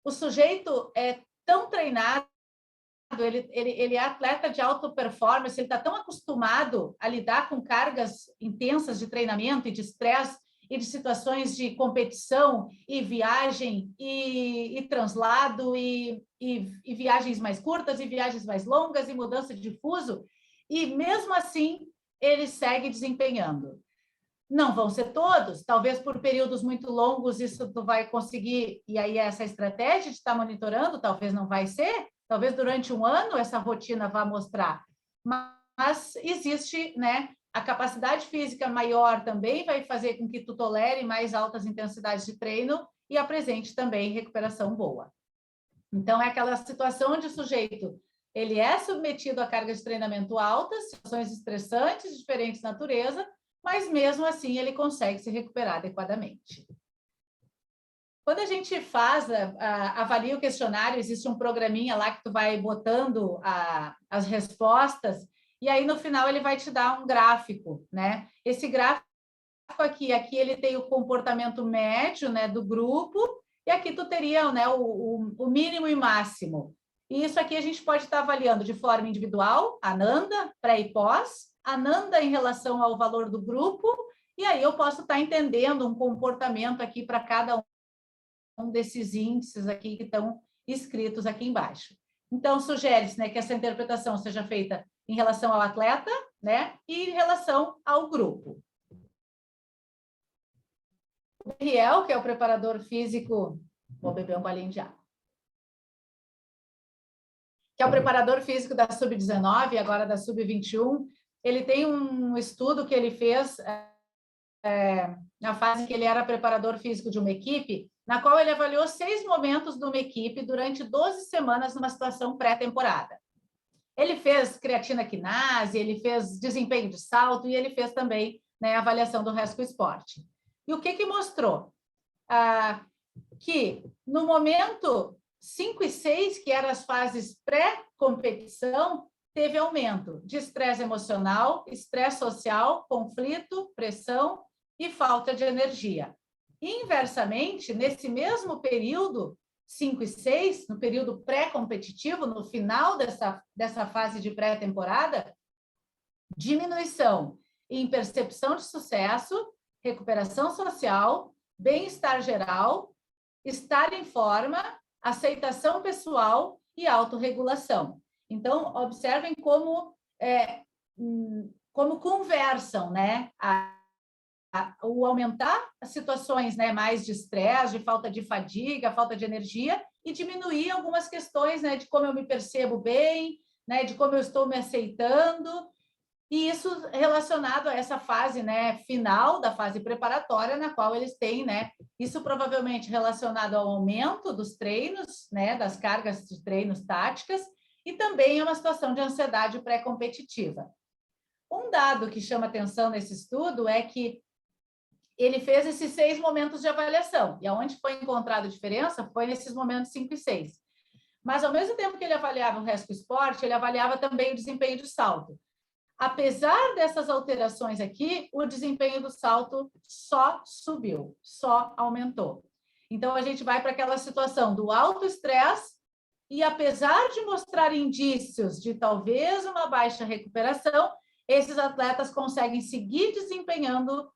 [SPEAKER 2] O sujeito é tão treinado, ele é atleta de alta performance, ele está tão acostumado a lidar com cargas intensas de treinamento e de estresse e de situações de competição e viagem e translado e viagens mais curtas e viagens mais longas e mudança de fuso, e mesmo assim ele segue desempenhando. Não vão ser todos, talvez por períodos muito longos isso tu vai conseguir, e aí essa estratégia de estar monitorando talvez não vai ser, talvez durante um ano essa rotina vá mostrar, mas existe, né, a capacidade física maior também vai fazer com que tu tolere mais altas intensidades de treino e apresente também recuperação boa. Então, é aquela situação onde o sujeito ele é submetido a cargas de treinamento altas, situações estressantes, de diferentes natureza, mas mesmo assim ele consegue se recuperar adequadamente. Quando a gente avalia o questionário, existe um programinha lá que tu vai botando as respostas e aí no final ele vai te dar um gráfico, né? Esse gráfico aqui ele tem o comportamento médio, né, do grupo, e aqui tu teria, né, o mínimo e máximo. E isso aqui a gente pode estar avaliando de forma individual, Ananda, pré e pós, Ananda em relação ao valor do grupo, e aí eu posso estar entendendo um comportamento aqui para cada um desses índices aqui que estão escritos aqui embaixo. Então, sugere-se, né, que essa interpretação seja feita em relação ao atleta, né, e em relação ao grupo. O Riel, que é o preparador físico, vou beber um golinho de água, que é o preparador físico da Sub-19 e agora da Sub-21, ele tem um estudo que ele fez na fase que ele era preparador físico de uma equipe, na qual ele avaliou 6 momentos de uma equipe durante 12 semanas numa situação pré-temporada. Ele fez creatina quinase, ele fez desempenho de salto e ele fez também, né, avaliação do Resco Esporte. E o que mostrou? Que no momento 5 e 6, que eram as fases pré-competição, teve aumento de estresse emocional, estresse social, conflito, pressão, e falta de energia. Inversamente, nesse mesmo período, 5 e 6, no período pré-competitivo, no final dessa fase de pré-temporada, diminuição em percepção de sucesso, recuperação social, bem-estar geral, estar em forma, aceitação pessoal e autorregulação. Então, observem como conversam, né? O aumentar as situações, né, mais de estresse, de falta de fadiga, falta de energia, e diminuir algumas questões, né, de como eu me percebo bem, né, de como eu estou me aceitando, e isso relacionado a essa fase, né, final da fase preparatória, na qual eles têm, né, isso provavelmente relacionado ao aumento dos treinos, né, das cargas de treinos táticas, e também é uma situação de ansiedade pré-competitiva. Um dado que chama atenção nesse estudo é que ele fez esses 6 momentos de avaliação, e aonde foi encontrada a diferença foi nesses momentos 5 e 6. Mas, ao mesmo tempo que ele avaliava o resto do esporte, ele avaliava também o desempenho de salto. Apesar dessas alterações aqui, o desempenho do salto só subiu, só aumentou. Então, a gente vai para aquela situação do alto estresse, e apesar de mostrar indícios de talvez uma baixa recuperação, esses atletas conseguem seguir desempenhando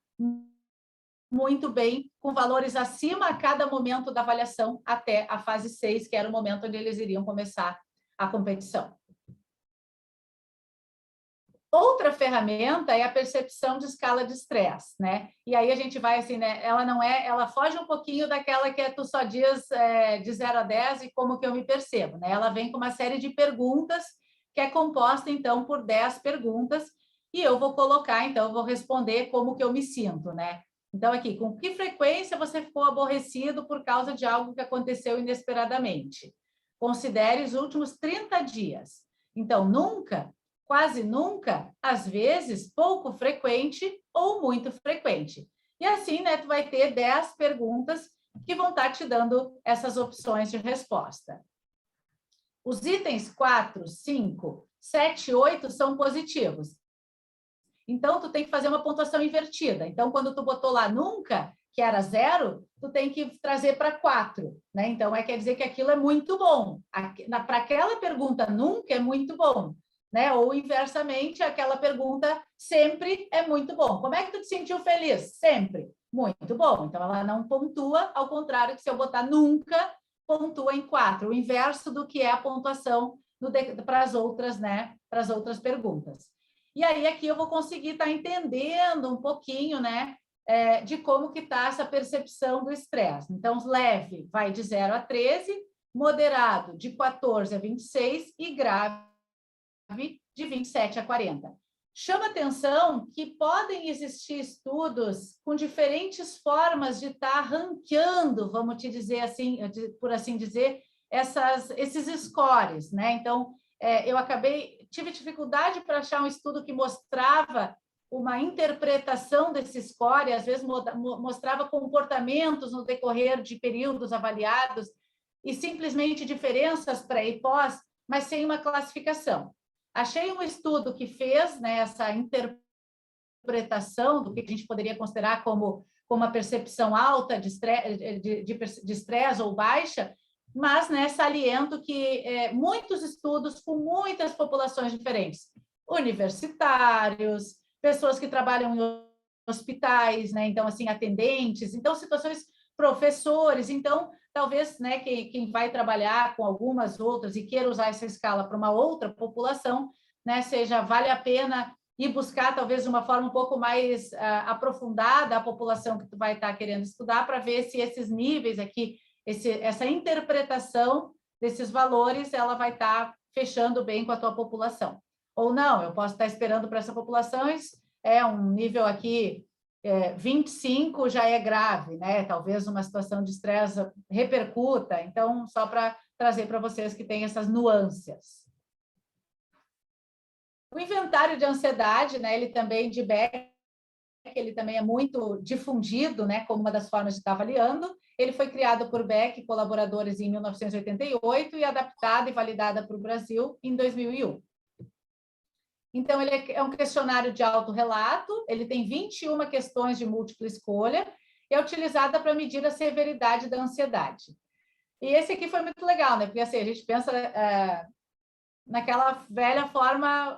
[SPEAKER 2] muito bem, com valores acima a cada momento da avaliação, até a fase 6, que era o momento onde eles iriam começar a competição. Outra ferramenta é a percepção de escala de estresse, né? E aí a gente vai assim, né? Ela foge um pouquinho daquela que tu só diz de 0 a 10 e como que eu me percebo, né? Ela vem com uma série de perguntas que é composta, então, por 10 perguntas, e eu vou colocar, então, eu vou responder como que eu me sinto, né? Então, aqui, com que frequência você ficou aborrecido por causa de algo que aconteceu inesperadamente? Considere os últimos 30 dias. Então, nunca, quase nunca, às vezes, pouco frequente ou muito frequente. E assim, né, tu vai ter 10 perguntas que vão estar te dando essas opções de resposta. Os itens 4, 5, 7 e 8 são positivos. Então, tu tem que fazer uma pontuação invertida. Então, quando tu botou lá nunca, que era 0, tu tem que trazer para 4, né? Então, quer dizer que aquilo é muito bom. Para aquela pergunta nunca é muito bom, né? Ou, inversamente, aquela pergunta sempre é muito bom. Como é que tu te sentiu feliz? Sempre. Muito bom. Então, ela não pontua, ao contrário que se eu botar nunca, pontua em 4. O inverso do que é a pontuação para as outras, né? Para as outras perguntas. E aí, aqui eu vou conseguir estar entendendo um pouquinho, né, de como que está essa percepção do estresse. Então, leve vai de 0 a 13, moderado de 14 a 26 e grave de 27 a 40. Chama atenção que podem existir estudos com diferentes formas de estar ranqueando, vamos te dizer assim, por assim dizer, esses scores, né? Então, tive dificuldade para achar um estudo que mostrava uma interpretação desse score, às vezes mostrava comportamentos no decorrer de períodos avaliados e simplesmente diferenças pré e pós, mas sem uma classificação. Achei um estudo que fez, né, essa interpretação do que a gente poderia considerar como uma percepção alta de estresse ou baixa, mas, né, saliento que muitos estudos com muitas populações diferentes, universitários, pessoas que trabalham em hospitais, né, então, assim, atendentes, então, situações, professores, então, talvez, né, quem vai trabalhar com algumas outras e queira usar essa escala para uma outra população, né, vale a pena ir buscar, talvez, de uma forma um pouco mais aprofundada a população que tu vai estar querendo estudar, para ver se esses níveis aqui, essa interpretação desses valores, ela vai estar fechando bem com a tua população. Ou não, eu posso estar esperando para essa população, um nível aqui, 25 já é grave, né? Talvez uma situação de estresse repercuta. Então, só para trazer para vocês que tem essas nuances. O inventário de ansiedade, né? Ele também de Beck, ele também é muito difundido, né? Como uma das formas de estar avaliando. Ele foi criado por Beck e colaboradores em 1988 e adaptado e validado para o Brasil em 2001. Então, ele é um questionário de autorrelato, ele tem 21 questões de múltipla escolha e é utilizada para medir a severidade da ansiedade. E esse aqui foi muito legal, né? Porque assim, a gente pensa naquela velha forma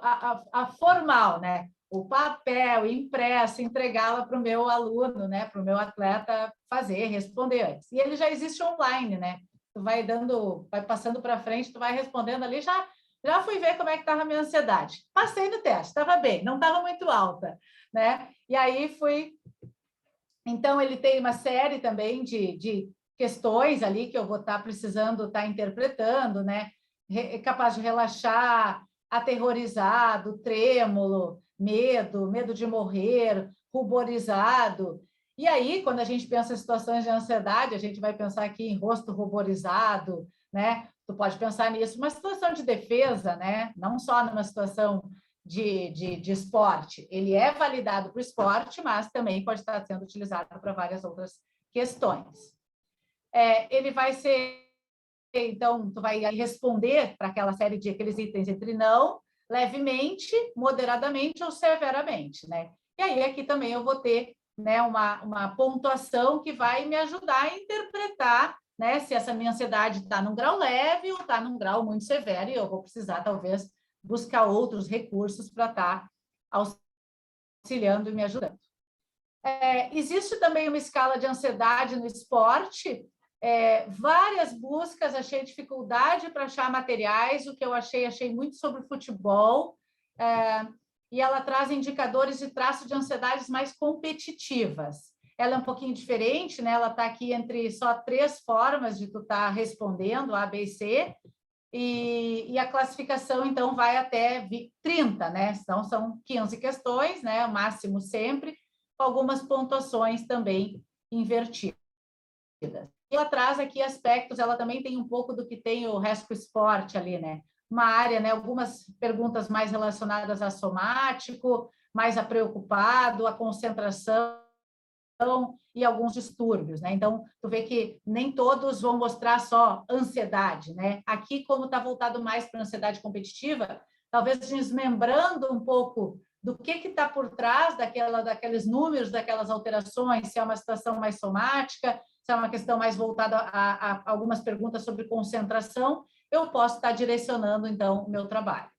[SPEAKER 2] a formal, né? O papel impresso, entregá-la para o meu aluno, né? Para o meu atleta fazer, responder antes. E ele já existe online, né? Tu vai passando para frente, tu vai respondendo ali, já fui ver como é que estava a minha ansiedade. Passei no teste, estava bem, não estava muito alta, né? E aí fui... Então, ele tem uma série também de questões ali que eu vou estar precisando estar interpretando, né? Capaz de relaxar, aterrorizado, trêmulo, medo de morrer, ruborizado. E aí, quando a gente pensa em situações de ansiedade, a gente vai pensar aqui em rosto ruborizado, né? Tu pode pensar nisso, uma situação de defesa, né? Não só numa situação de esporte. Ele é validado para o esporte, mas também pode estar sendo utilizado para várias outras questões. Ele vai ser... Então, tu vai responder para aquela série de aqueles itens entre não, levemente, moderadamente ou severamente, né? E aí, aqui também eu vou ter, né, uma pontuação que vai me ajudar a interpretar, né, se essa minha ansiedade está num grau leve ou está num grau muito severo, e eu vou precisar, talvez, buscar outros recursos para estar auxiliando e me ajudando. Existe também uma escala de ansiedade no esporte, várias buscas, achei dificuldade para achar materiais, o que eu achei muito sobre futebol, e ela traz indicadores de traço de ansiedades mais competitivas. Ela é um pouquinho diferente, né? Ela está aqui entre só 3 formas de tu estar respondendo, A, B e C, e a classificação, então, vai até 30, né? Então, são 15 questões, né? O máximo sempre, com algumas pontuações também invertidas. Ela traz aqui aspectos, ela também tem um pouco do que tem o Resco Esporte ali, né? Uma área, né? Algumas perguntas mais relacionadas a somático, mais a preocupado, a concentração e alguns distúrbios, né? Então, tu vê que nem todos vão mostrar só ansiedade, né? Aqui, como está voltado mais para a ansiedade competitiva, talvez desmembrando um pouco do que está por trás daqueles números, daquelas alterações, se é uma situação mais somática, se é uma questão mais voltada a algumas perguntas sobre concentração, eu posso estar direcionando, então, o meu trabalho.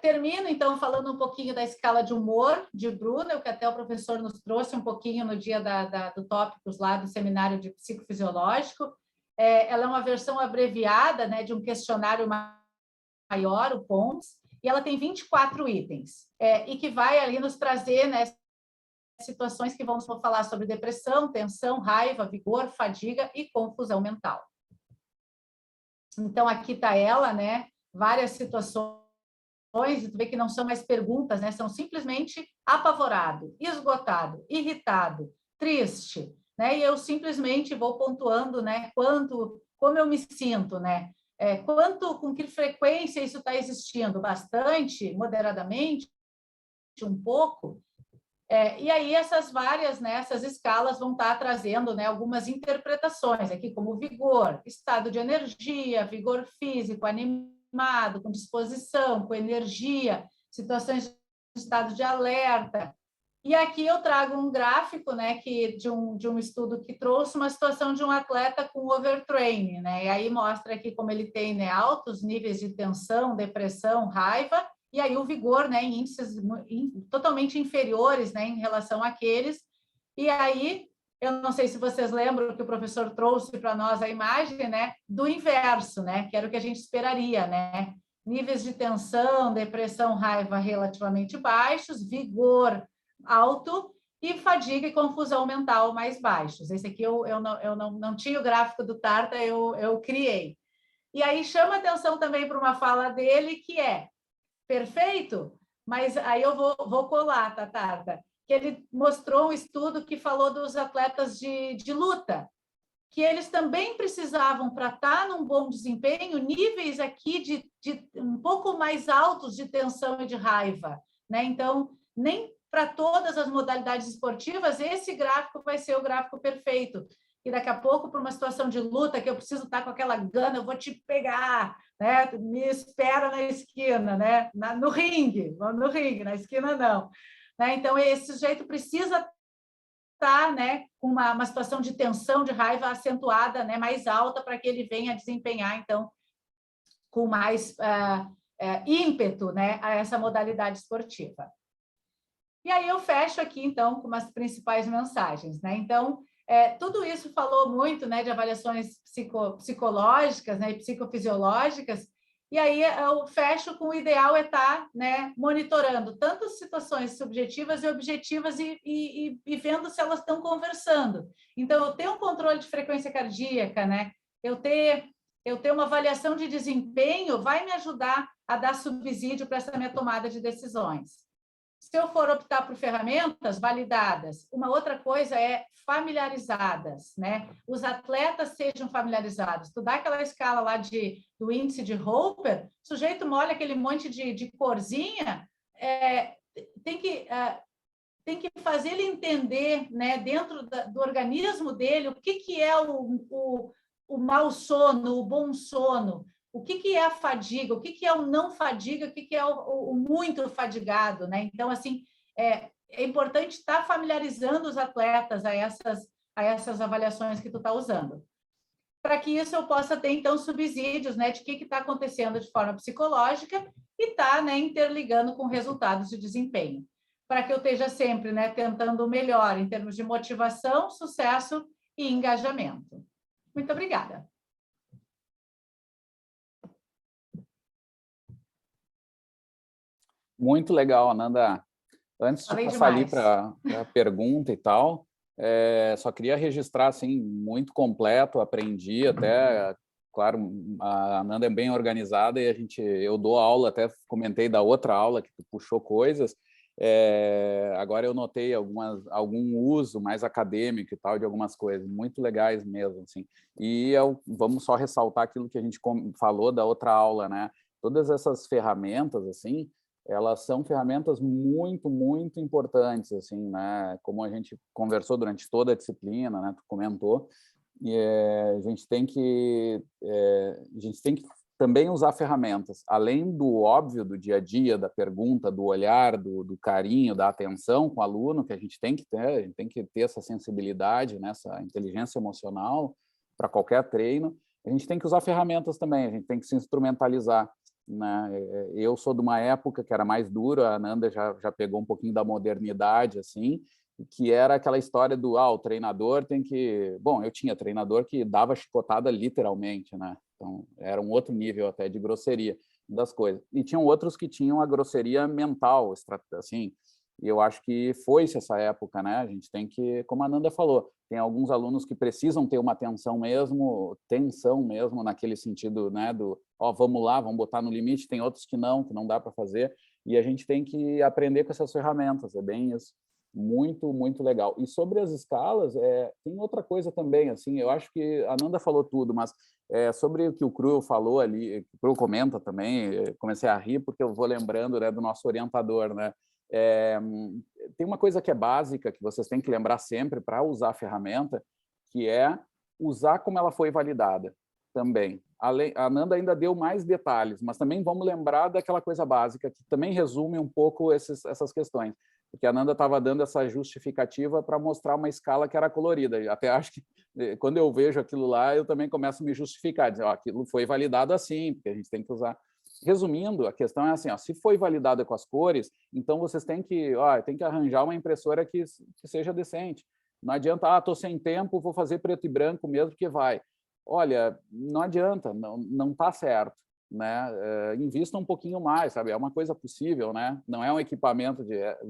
[SPEAKER 2] Termino, então, falando um pouquinho da escala de humor de Brunel, que até o professor nos trouxe um pouquinho no dia do tópicos lá do seminário de psicofisiológico. Ela é uma versão abreviada, né, de um questionário maior, o POMS, e ela tem 24 itens, e que vai ali nos trazer, né, situações que vamos falar sobre depressão, tensão, raiva, vigor, fadiga e confusão mental. Então, aqui está ela, né, várias situações, e tu vê que não são mais perguntas, né? São simplesmente apavorado, esgotado, irritado, triste, né? E eu simplesmente vou pontuando, né? Como eu me sinto, né? Com que frequência isso está existindo? Bastante, moderadamente, um pouco. E aí essas várias, né? Essas escalas vão estar trazendo, né? Algumas interpretações aqui, como vigor, estado de energia, vigor físico, animado, com disposição, com energia, situações de estado de alerta. E aqui eu trago um gráfico, né, de um estudo que trouxe uma situação de um atleta com overtraining, né? E aí mostra aqui como ele tem, né, altos níveis de tensão, depressão, raiva, e aí o vigor, né, em índices totalmente inferiores, né, em relação àqueles. E aí eu não sei se vocês lembram que o professor trouxe para nós a imagem, né, do inverso, né, que era o que a gente esperaria, né? Níveis de tensão, depressão, raiva relativamente baixos, vigor alto e fadiga e confusão mental mais baixos. Esse aqui eu não tinha o gráfico do Tarta, eu criei. E aí chama atenção também para uma fala dele que é perfeito, mas aí eu vou colar, tá, Tarta? Que ele mostrou um estudo que falou dos atletas de luta, que eles também precisavam, para estar num bom desempenho, níveis aqui de um pouco mais altos de tensão e de raiva, né? Então, nem para todas as modalidades esportivas, esse gráfico vai ser o gráfico perfeito. que daqui a pouco, para uma situação de luta, que eu preciso estar com aquela gana, eu vou te pegar, né? Me espera na esquina, né? No ringue, na esquina não. Né? Então, esse sujeito precisa estar, né, com uma situação de tensão, de raiva acentuada, né, mais alta, para que ele venha desempenhar, então, com mais ímpeto, né, a essa modalidade esportiva. E aí eu fecho aqui, então, com as principais mensagens, né? Então, tudo isso falou muito, né, de avaliações psicológicas, né, e psicofisiológicas, e aí eu fecho com o ideal é estar, né, monitorando tanto as situações subjetivas e objetivas e vendo se elas estão conversando. Então, eu ter um controle de frequência cardíaca, né, eu ter uma avaliação de desempenho vai me ajudar a dar subsídio para essa minha tomada de decisões. Se eu for optar por ferramentas validadas, uma outra coisa é familiarizadas, né? Os atletas sejam familiarizados. Tu dá aquela escala lá do índice de Roper, o sujeito molha aquele monte de corzinha, tem que fazer ele entender, né, dentro do organismo dele, o que é o mau sono, o bom sono, o que é a fadiga, o que é o não fadiga, o que é o muito fadigado, né? Então, assim, é importante estar familiarizando os atletas a essas avaliações que tu está usando. Para que isso eu possa ter, então, subsídios, né, de o que está acontecendo de forma psicológica e tá, né, interligando com resultados de desempenho. Para que eu esteja sempre, né, tentando o melhor em termos de motivação, sucesso e engajamento. Muito obrigada.
[SPEAKER 1] Muito legal, Ananda. Antes de passar ali para a pergunta e tal, só queria registrar, assim, muito completo, aprendi até, claro, a Ananda é bem organizada e eu dou aula, até comentei da outra aula que tu puxou coisas, agora eu notei algum uso mais acadêmico e tal de algumas coisas, muito legais mesmo, assim. E vamos só ressaltar aquilo que a gente falou da outra aula, né? Todas essas ferramentas, assim, elas são ferramentas muito, muito importantes, assim, né? Como a gente conversou durante toda a disciplina, né? Tu comentou, e a gente tem que também usar ferramentas, além do óbvio do dia a dia, da pergunta, do olhar, do carinho, da atenção com o aluno, que a gente tem que ter essa sensibilidade, né? Essa inteligência emocional para qualquer treino. A gente tem que usar ferramentas também, a gente tem que se instrumentalizar. Né? Eu sou de uma época que era mais dura, a Ananda já pegou um pouquinho da modernidade, assim, que era aquela história do o treinador tem que... Bom, eu tinha treinador que dava chicotada literalmente, né? Então, era um outro nível até de grosseria das coisas. E tinham outros que tinham a grosseria mental, assim, e eu acho que foi-se essa época, né? A gente tem que, como a Ananda falou, tem alguns alunos que precisam ter uma tensão mesmo naquele sentido, né? Vamos lá, vamos botar no limite. Tem outros que não dá para fazer. E a gente tem que aprender com essas ferramentas, é bem isso. Muito, muito legal. E sobre as escalas, tem outra coisa também, assim, eu acho que a Ananda falou tudo, mas sobre o que o Cru falou ali, o Cru comenta também, comecei a rir porque eu vou lembrando, né, do nosso orientador, né? Tem uma coisa que é básica, que vocês têm que lembrar sempre para usar a ferramenta, que é usar como ela foi validada também. A Ananda ainda deu mais detalhes, mas também vamos lembrar daquela coisa básica, que também resume um pouco essas questões. Porque a Ananda estava dando essa justificativa para mostrar uma escala que era colorida. Até acho que, quando eu vejo aquilo lá, eu também começo a me justificar, dizer, aquilo foi validado assim, porque a gente tem que usar... Resumindo, a questão é assim, se foi validada com as cores, então vocês têm que arranjar uma impressora que seja decente. Não adianta, estou sem tempo, vou fazer preto e branco mesmo, que vai. Olha, não adianta, não está certo. Né? Invista um pouquinho mais, sabe? É uma coisa possível, né? Não é um equipamento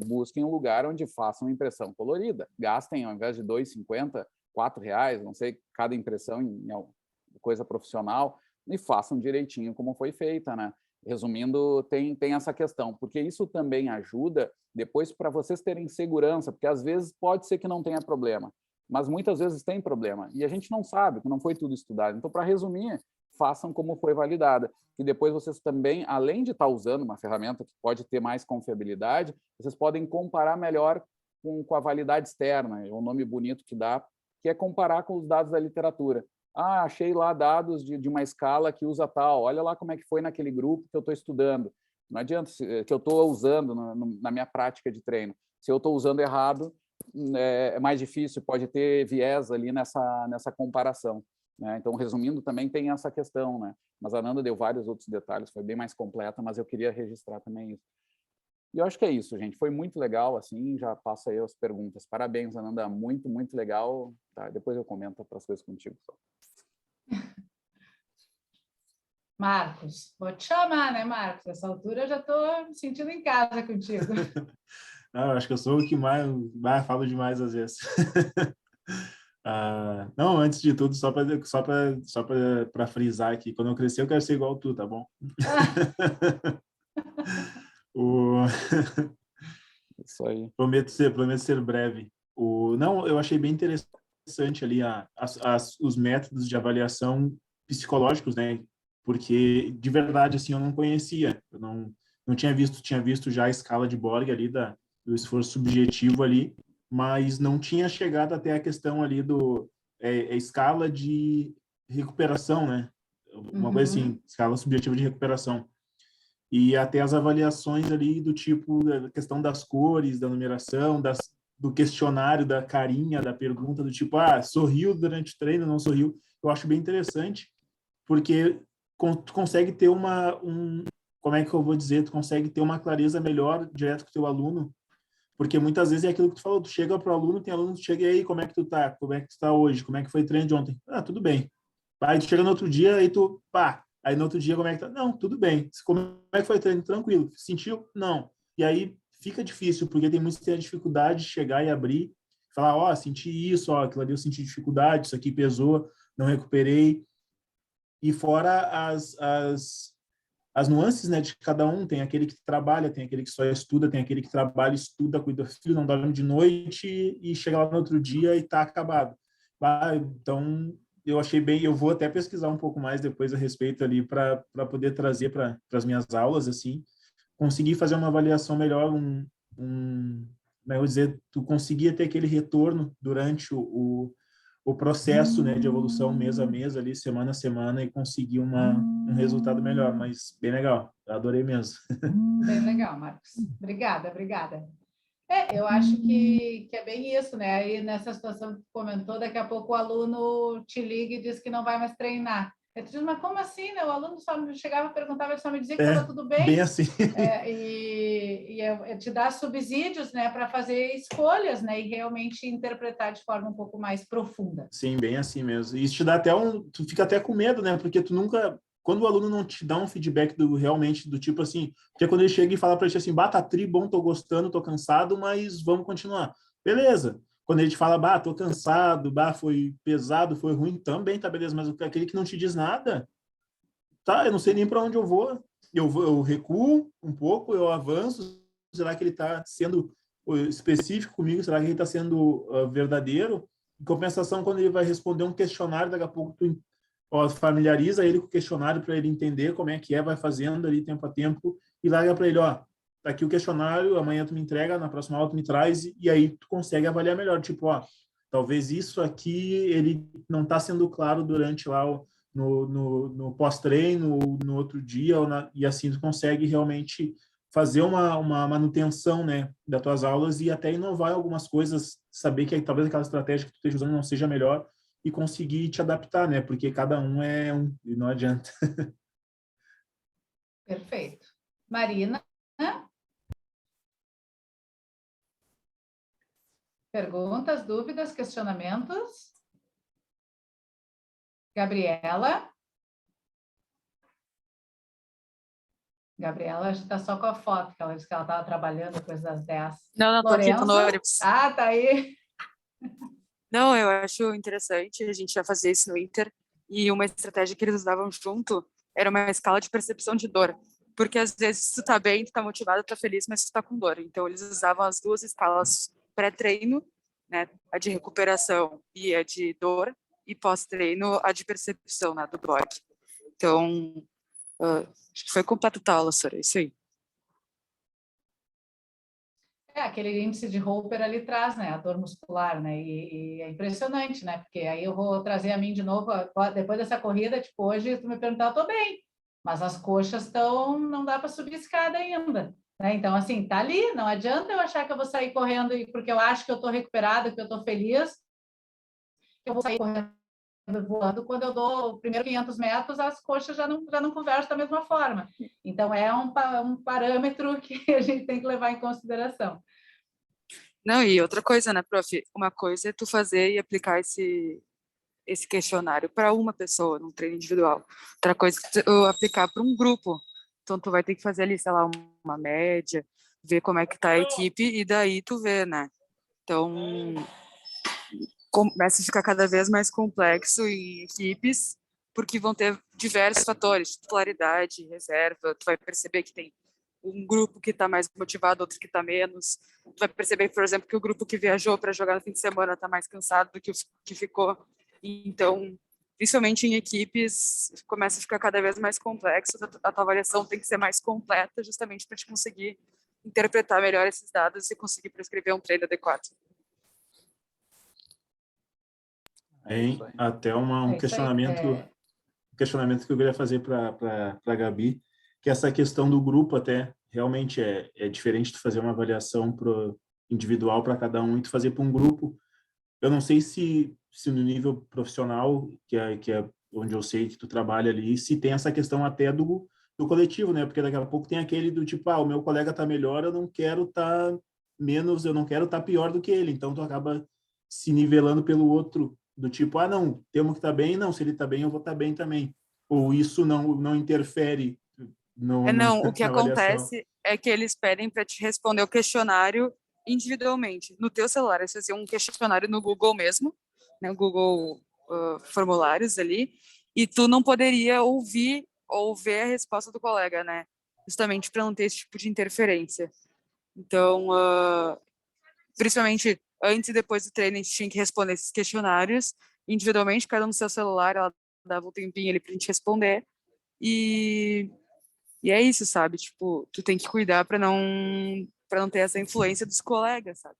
[SPEAKER 1] busquem um lugar onde façam impressão colorida. Gastem, ao invés de R$2,50, R$4, não sei, cada impressão em coisa profissional, e façam direitinho como foi feita, né? Resumindo, tem essa questão, porque isso também ajuda depois para vocês terem segurança, porque às vezes pode ser que não tenha problema, mas muitas vezes tem problema, e a gente não sabe, não foi tudo estudado. Então, para resumir, façam como foi validada, e depois vocês também, além de estar usando uma ferramenta que pode ter mais confiabilidade, vocês podem comparar melhor com a validade externa, é um nome bonito que dá que é comparar com os dados da literatura. Ah, achei lá dados de uma escala que usa tal, olha lá como é que foi naquele grupo que eu estou estudando. Não adianta, que eu estou usando na minha prática de treino. Se eu estou usando errado, é mais difícil, pode ter viés ali nessa comparação. Né? Então, resumindo, também tem essa questão. Né? Mas a Nanda deu vários outros detalhes, foi bem mais completa, mas eu queria registrar também isso. E eu acho que é isso, gente. Foi muito legal, assim, já passo aí as perguntas. Parabéns, Ananda, muito, muito legal. Tá? Depois eu comento outras coisas contigo.
[SPEAKER 2] Marcos, vou te chamar, né, Marcos? Nessa altura eu já estou me sentindo em casa contigo.
[SPEAKER 3] Não, acho que eu sou o que mais falo demais às vezes. Não, antes de tudo, só para frisar aqui, quando eu crescer eu quero ser igual tu, tá bom?
[SPEAKER 1] Isso aí.
[SPEAKER 3] Prometo ser breve. Não, eu achei bem interessante ali os métodos de avaliação psicológicos, né? Porque de verdade assim eu não conhecia, eu não tinha visto já a escala de Borg ali do esforço subjetivo ali, mas não tinha chegado até a questão ali escala de recuperação, né? Uma coisa assim, escala subjetiva de recuperação. E até as avaliações ali do tipo, a questão das cores, da numeração, do questionário, da carinha, da pergunta, do tipo, sorriu durante o treino, não sorriu. Eu acho bem interessante, porque tu consegue ter como é que eu vou dizer, tu consegue ter uma clareza melhor direto com o teu aluno, porque muitas vezes é aquilo que tu falou, tu chega para o aluno, tem aluno que chega e aí, como é que tu tá? Como é que tu tá hoje? Como é que foi o treino de ontem? Tudo bem. Aí tu chega no outro dia, aí tu, aí no outro dia, como é que tá? Não, tudo bem. Como é que foi o treino? Tranquilo. Sentiu? Não. E aí fica difícil, porque tem muitos que têm a dificuldade de chegar e abrir, falar, senti isso, aquilo ali eu senti dificuldade, isso aqui pesou, não recuperei. E fora as nuances, né, de cada um, tem aquele que trabalha, tem aquele que só estuda, tem aquele que trabalha, estuda, cuida do filho, não dorme de noite e chega lá no outro dia e tá acabado. Então, eu achei bem, eu vou até pesquisar um pouco mais depois a respeito ali para poder trazer para as minhas aulas, assim, conseguir fazer uma avaliação melhor, como eu vou dizer, tu conseguia ter aquele retorno durante o processo, né, de evolução mês a mês, ali, semana a semana, e conseguir um resultado melhor, mas bem legal, eu adorei mesmo.
[SPEAKER 2] Bem legal, Marcos. Obrigada. Eu acho que é bem isso, né? Aí nessa situação que tu comentou, daqui a pouco o aluno te liga e diz que não vai mais treinar. Eu te digo, mas como assim, né? O aluno só me chegava, perguntava, ele só me dizia que estava tudo bem.
[SPEAKER 3] Bem assim.
[SPEAKER 2] E te dá subsídios, né, para fazer escolhas, né, e realmente interpretar de forma um pouco mais profunda.
[SPEAKER 3] Sim, bem assim mesmo. E isso te dá tu fica até com medo, né? Porque tu nunca, quando o aluno não te dá um feedback realmente do tipo assim, porque quando ele chega e fala para ti assim, tá bom, tô gostando, tô cansado, mas vamos continuar. Beleza. Quando ele te fala, tô cansado, foi pesado, foi ruim, também tá beleza, mas aquele que não te diz nada, eu não sei nem para onde eu vou. Eu recuo um pouco, eu avanço, será que ele está sendo específico comigo? Será que ele está sendo verdadeiro? Em compensação, quando ele vai responder um questionário, daqui a pouco tu familiariza ele com o questionário para ele entender como é que vai fazendo ali tempo a tempo e larga para ele, tá aqui o questionário, amanhã tu me entrega, na próxima aula tu me traz e aí tu consegue avaliar melhor, tipo, talvez isso aqui ele não está sendo claro durante lá no pós-treino, no outro dia, e assim tu consegue realmente fazer uma manutenção, né, das tuas aulas e até inovar algumas coisas, saber que talvez aquela estratégia que tu esteja usando não seja melhor e conseguir te adaptar, né, porque cada um é um e não adianta.
[SPEAKER 2] Perfeito. Marina? Perguntas, dúvidas, questionamentos? Gabriela? Gabriela já está só com a foto, que ela disse que ela estava trabalhando depois das 10.
[SPEAKER 4] Não, estou aqui no ônibus.
[SPEAKER 2] Tá aí.
[SPEAKER 4] Não, eu acho interessante a gente já fazer isso no Inter, e uma estratégia que eles usavam junto era uma escala de percepção de dor, porque às vezes tu tá bem, tu tá motivado, tu tá feliz, mas tu tá com dor. Então eles usavam as duas escalas pré-treino, né, a de recuperação e a de dor, e pós-treino a de percepção, né, do Borg. Então, acho que foi completa a aula, Sora, isso aí.
[SPEAKER 2] aquele índice de Roper ali traz, né, a dor muscular, né, e é impressionante, né, porque aí eu vou trazer a mim de novo, depois dessa corrida, tipo, hoje tu me perguntar, eu tô bem, mas as coxas estão, não dá para subir escada ainda, né, então, assim, tá ali, não adianta eu achar que eu vou sair correndo porque eu acho que eu tô recuperada, que eu tô feliz, que eu vou sair correndo voando, quando eu dou o primeiro 500 metros, as coxas já não conversam da mesma forma. Então, é um parâmetro que a gente tem que levar em consideração.
[SPEAKER 4] Não, e outra coisa, né, prof? Uma coisa é tu fazer e aplicar esse questionário para uma pessoa, num treino individual. Outra coisa é tu aplicar para um grupo. Então, tu vai ter que fazer ali, sei lá, uma média, ver como é que tá a equipe e daí tu vê, né? Então, começa a ficar cada vez mais complexo em equipes, porque vão ter diversos fatores, titularidade, reserva, tu vai perceber que tem um grupo que está mais motivado, outro que está menos. Tu vai perceber, por exemplo, que o grupo que viajou para jogar no fim de semana está mais cansado do que o que ficou. Então, principalmente em equipes, começa a ficar cada vez mais complexo. A tua avaliação tem que ser mais completa, justamente para te conseguir interpretar melhor esses dados e conseguir prescrever um treino adequado.
[SPEAKER 3] Hein? Até um questionamento que eu queria fazer para a Gabi, que essa questão do grupo até realmente é diferente de fazer uma avaliação individual para cada um e tu fazer para um grupo. Eu não sei se no nível profissional, que é onde eu sei que tu trabalha ali, se tem essa questão até do coletivo, né? Porque daqui a pouco tem aquele do tipo, o meu colega tá melhor, eu não quero estar menos, eu não quero estar pior do que ele. Então tu acaba se nivelando pelo outro, do tipo, não, temos que estar bem, não, se ele está bem, eu vou estar bem também. Ou isso não interfere
[SPEAKER 4] Não, o que
[SPEAKER 3] na avaliação.
[SPEAKER 4] acontece é que eles pedem para te responder o questionário individualmente. No teu celular, eles faziam um questionário no Google mesmo, né, o Google Formulários ali, e tu não poderia ouvir ou ver a resposta do colega, né? Justamente para não ter esse tipo de interferência. Então, principalmente antes e depois do treino, a gente tinha que responder esses questionários individualmente, cada um no seu celular, ela dava um tempinho ali para a gente responder. E é isso, sabe? Tipo, tu tem que cuidar para não ter essa influência dos colegas, sabe?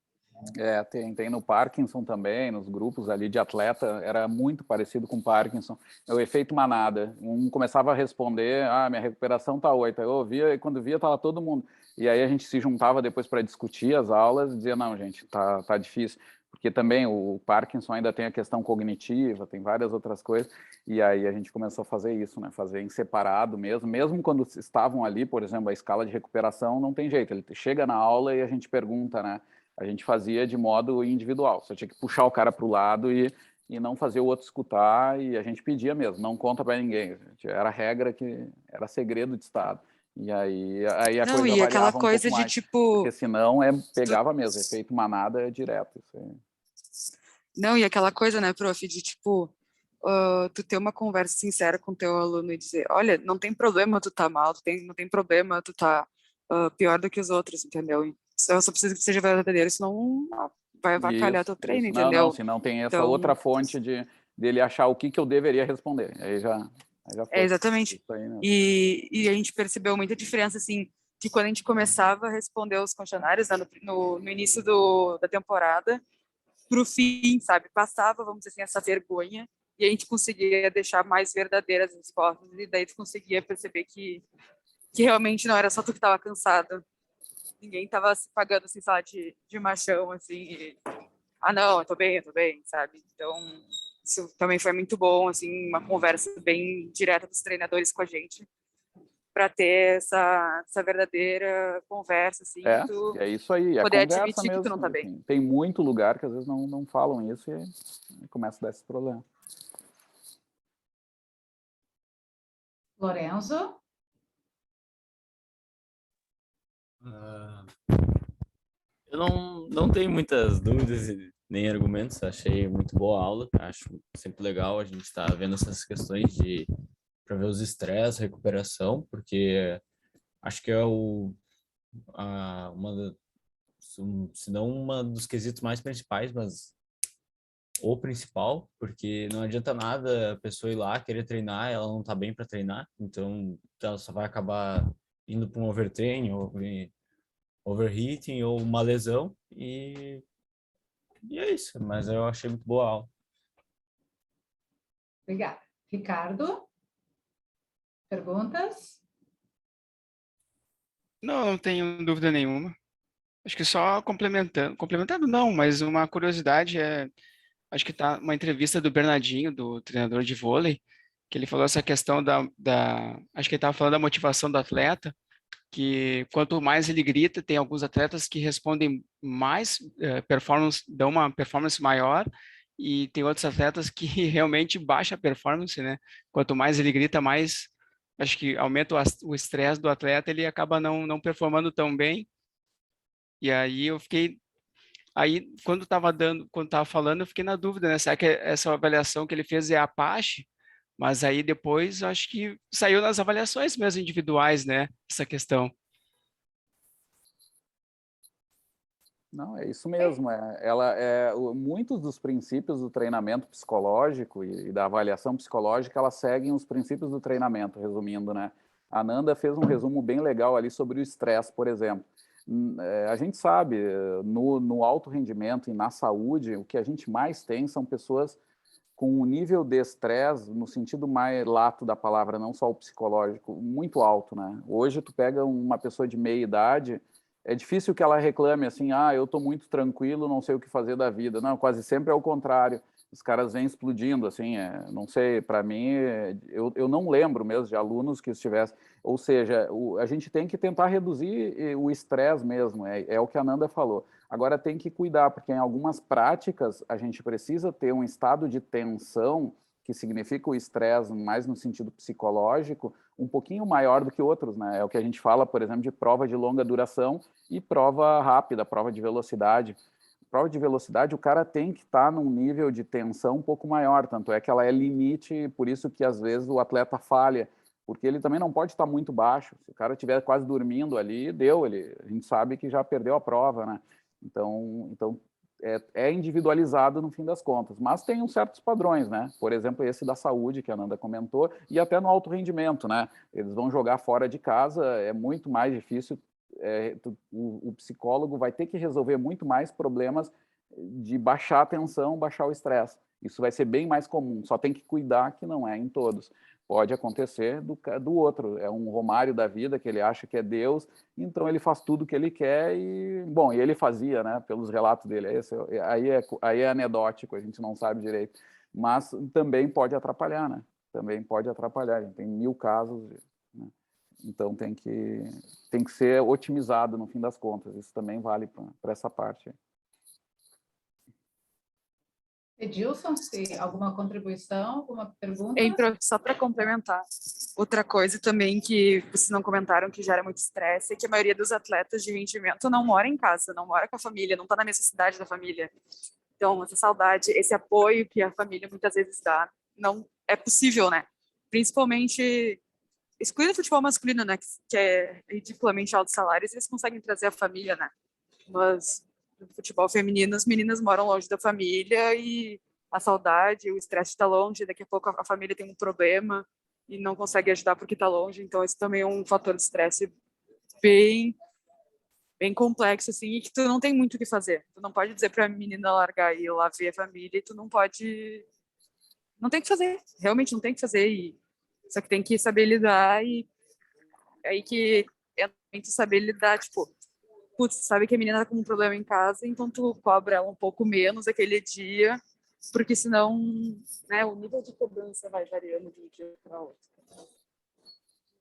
[SPEAKER 1] Tem no Parkinson também, nos grupos ali de atleta, era muito parecido com Parkinson. É o efeito manada. Um começava a responder, minha recuperação tá 8. Eu ouvia, e quando via, tava todo mundo. E aí a gente se juntava depois para discutir as aulas e dizia, não, gente, tá difícil. Porque também o Parkinson ainda tem a questão cognitiva, tem várias outras coisas. E aí a gente começou a fazer isso, né? Fazer em separado mesmo quando estavam ali, por exemplo, a escala de recuperação, não tem jeito. Ele chega na aula e a gente pergunta, né? A gente fazia de modo individual. Você tinha que puxar o cara para o lado e não fazer o outro escutar, e a gente pedia mesmo, não conta para ninguém. Era regra que era segredo de Estado. E aí a
[SPEAKER 4] Não,
[SPEAKER 1] coisa
[SPEAKER 4] e aquela
[SPEAKER 1] variava um pouco
[SPEAKER 4] coisa de
[SPEAKER 1] mais.
[SPEAKER 4] tipo.
[SPEAKER 1] Porque senão pegava mesmo, efeito manada é direto. Isso aí.
[SPEAKER 4] Não, e aquela coisa, né, prof, de tipo, tu ter uma conversa sincera com o teu aluno e dizer, olha, não tem problema tu tá mal, não tem problema tu tá pior do que os outros, entendeu? Eu só preciso que seja verdadeiro, senão vai avacalhar teu treino,
[SPEAKER 1] Isso. Não,
[SPEAKER 4] entendeu?
[SPEAKER 1] senão tem essa
[SPEAKER 4] Então,
[SPEAKER 1] outra fonte dele achar o que eu deveria responder. Aí já foi.
[SPEAKER 4] exatamente.
[SPEAKER 1] Isso aí mesmo.
[SPEAKER 4] E a gente percebeu muita diferença, assim, que quando a gente começava a responder os questionários, né, no início da temporada, pro fim, sabe? Passava, vamos dizer assim, essa vergonha e a gente conseguia deixar mais verdadeiras as respostas e daí tu conseguia perceber que realmente não era só tu que estava cansado. Ninguém estava se pagando, assim, sei lá, de machão, assim, não, eu tô bem, sabe? Então, isso também foi muito bom, assim, uma conversa bem direta dos treinadores com a gente para ter essa verdadeira conversa, assim, tu
[SPEAKER 1] é isso aí, é
[SPEAKER 4] poder
[SPEAKER 1] conversa
[SPEAKER 4] admitir que tu não
[SPEAKER 1] mesmo.
[SPEAKER 4] tá bem.
[SPEAKER 1] Assim. Tem muito lugar que às vezes não falam isso e começa a dar esse problema.
[SPEAKER 2] Lorenzo?
[SPEAKER 5] Eu não tenho muitas dúvidas e nem argumentos, achei muito boa a aula, acho sempre legal a gente estar vendo essas questões para ver os estresses, recuperação, porque acho que é se não uma dos quesitos mais principais, mas o principal, porque não adianta nada a pessoa ir lá querer treinar, ela não tá bem para treinar, então ela só vai acabar indo para um overtraining ou overheating ou uma lesão e é isso, mas eu achei muito boa a aula.
[SPEAKER 2] Obrigada. Ricardo? Perguntas?
[SPEAKER 6] Não tenho dúvida nenhuma. Acho que só complementando não, mas uma curiosidade acho que tá uma entrevista do Bernardinho, do treinador de vôlei, que ele falou essa questão acho que ele estava falando da motivação do atleta, que quanto mais ele grita, tem alguns atletas que respondem mais, dão uma performance maior, e tem outros atletas que realmente baixa a performance, né? Quanto mais ele grita, mais acho que aumenta o estresse do atleta, ele acaba não performando tão bem. E aí quando estava falando, eu fiquei na dúvida, né? Será que essa avaliação que ele fez é a Apache? Mas aí depois acho que saiu nas avaliações mesmo individuais, né? Essa questão.
[SPEAKER 1] Não, é isso mesmo. Muitos dos princípios do treinamento psicológico e da avaliação psicológica, elas seguem os princípios do treinamento, resumindo, né? A Nanda fez um resumo bem legal ali sobre o estresse, por exemplo. A gente sabe, no alto rendimento e na saúde, o que a gente mais tem são pessoas com um nível de estresse, no sentido mais lato da palavra, não só o psicológico, muito alto, né? Hoje, tu pega uma pessoa de meia idade, é difícil que ela reclame assim, eu estou muito tranquilo, não sei o que fazer da vida. Não, quase sempre é o contrário. Os caras vêm explodindo, assim, não sei, para mim, eu não lembro mesmo de alunos que estivessem. Ou seja, a gente tem que tentar reduzir o estresse mesmo, é o que a Nanda falou. Agora tem que cuidar, porque em algumas práticas a gente precisa ter um estado de tensão, que significa o estresse mais no sentido psicológico, um pouquinho maior do que outros, né? É o que a gente fala, por exemplo, de prova de longa duração e prova rápida, prova de velocidade. Prova de velocidade, o cara tem que estar num nível de tensão um pouco maior, tanto é que ela é limite, por isso que às vezes o atleta falha, porque ele também não pode estar muito baixo. Se o cara estiver quase dormindo ali, a gente sabe que já perdeu a prova, né? Então é individualizado no fim das contas, mas tem uns certos padrões, né? Por exemplo, esse da saúde que a Nanda comentou, e até no alto rendimento, né? Eles vão jogar fora de casa, é muito mais difícil, o psicólogo vai ter que resolver muito mais problemas de baixar a tensão, baixar o estresse. Isso vai ser bem mais comum, só tem que cuidar que não é em todos. Pode acontecer do outro, é um Romário da vida, que ele acha que é Deus, então ele faz tudo o que ele quer e ele fazia, né, pelos relatos dele, aí é anedótico, a gente não sabe direito, mas também pode atrapalhar, né, também pode atrapalhar, a gente tem 1000 casos, né? Então tem que ser otimizado no fim das contas, isso também vale para essa parte.
[SPEAKER 2] Edilson, se alguma contribuição, alguma pergunta?
[SPEAKER 4] Só para complementar, outra coisa também que vocês não comentaram que gera muito estresse é que a maioria dos atletas de rendimento não mora em casa, não mora com a família, não está na necessidade da família. Então, essa saudade, esse apoio que a família muitas vezes dá, não é possível, né? Principalmente, excluindo o futebol masculino, né? Que é ridiculamente altos salários, eles conseguem trazer a família, né? Mas no futebol feminino, as meninas moram longe da família e a saudade, o estresse está longe, daqui a pouco a família tem um problema e não consegue ajudar porque está longe, então isso também é um fator de estresse bem complexo, assim, e que tu não tem muito o que fazer. Tu não pode dizer para a menina largar e ir lá ver a família e tu não pode... Não tem o que fazer, realmente não tem o que fazer, só que tem que saber lidar e aí que tem que saber lidar, tipo, putz, sabe que a menina tá com um problema em casa, então tu cobra ela um pouco menos aquele dia, porque senão, né, o nível de cobrança vai variando de um dia para outro.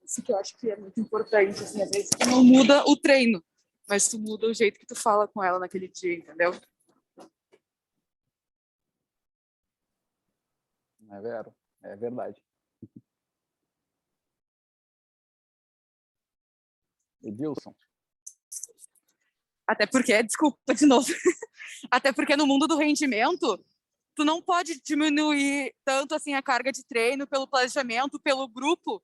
[SPEAKER 4] Isso que eu acho que é muito importante, assim, às vezes tu não muda o treino, mas tu muda o jeito que tu fala com ela naquele dia, entendeu?
[SPEAKER 1] É vero, é verdade. Edilson.
[SPEAKER 4] Até porque, desculpa de novo, até porque no mundo do rendimento, tu não pode diminuir tanto assim a carga de treino pelo planejamento, pelo grupo.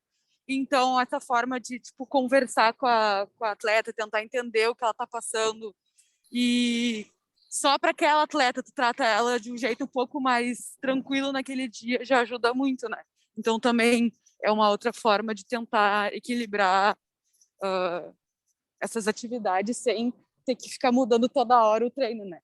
[SPEAKER 4] Então, essa forma de tipo, conversar com a atleta, tentar entender o que ela está passando e só para aquela atleta tu trata ela de um jeito um pouco mais tranquilo naquele dia já ajuda muito, né? Então, também é uma outra forma de tentar equilibrar essas atividades sem ter que ficar mudando toda hora o treino, né?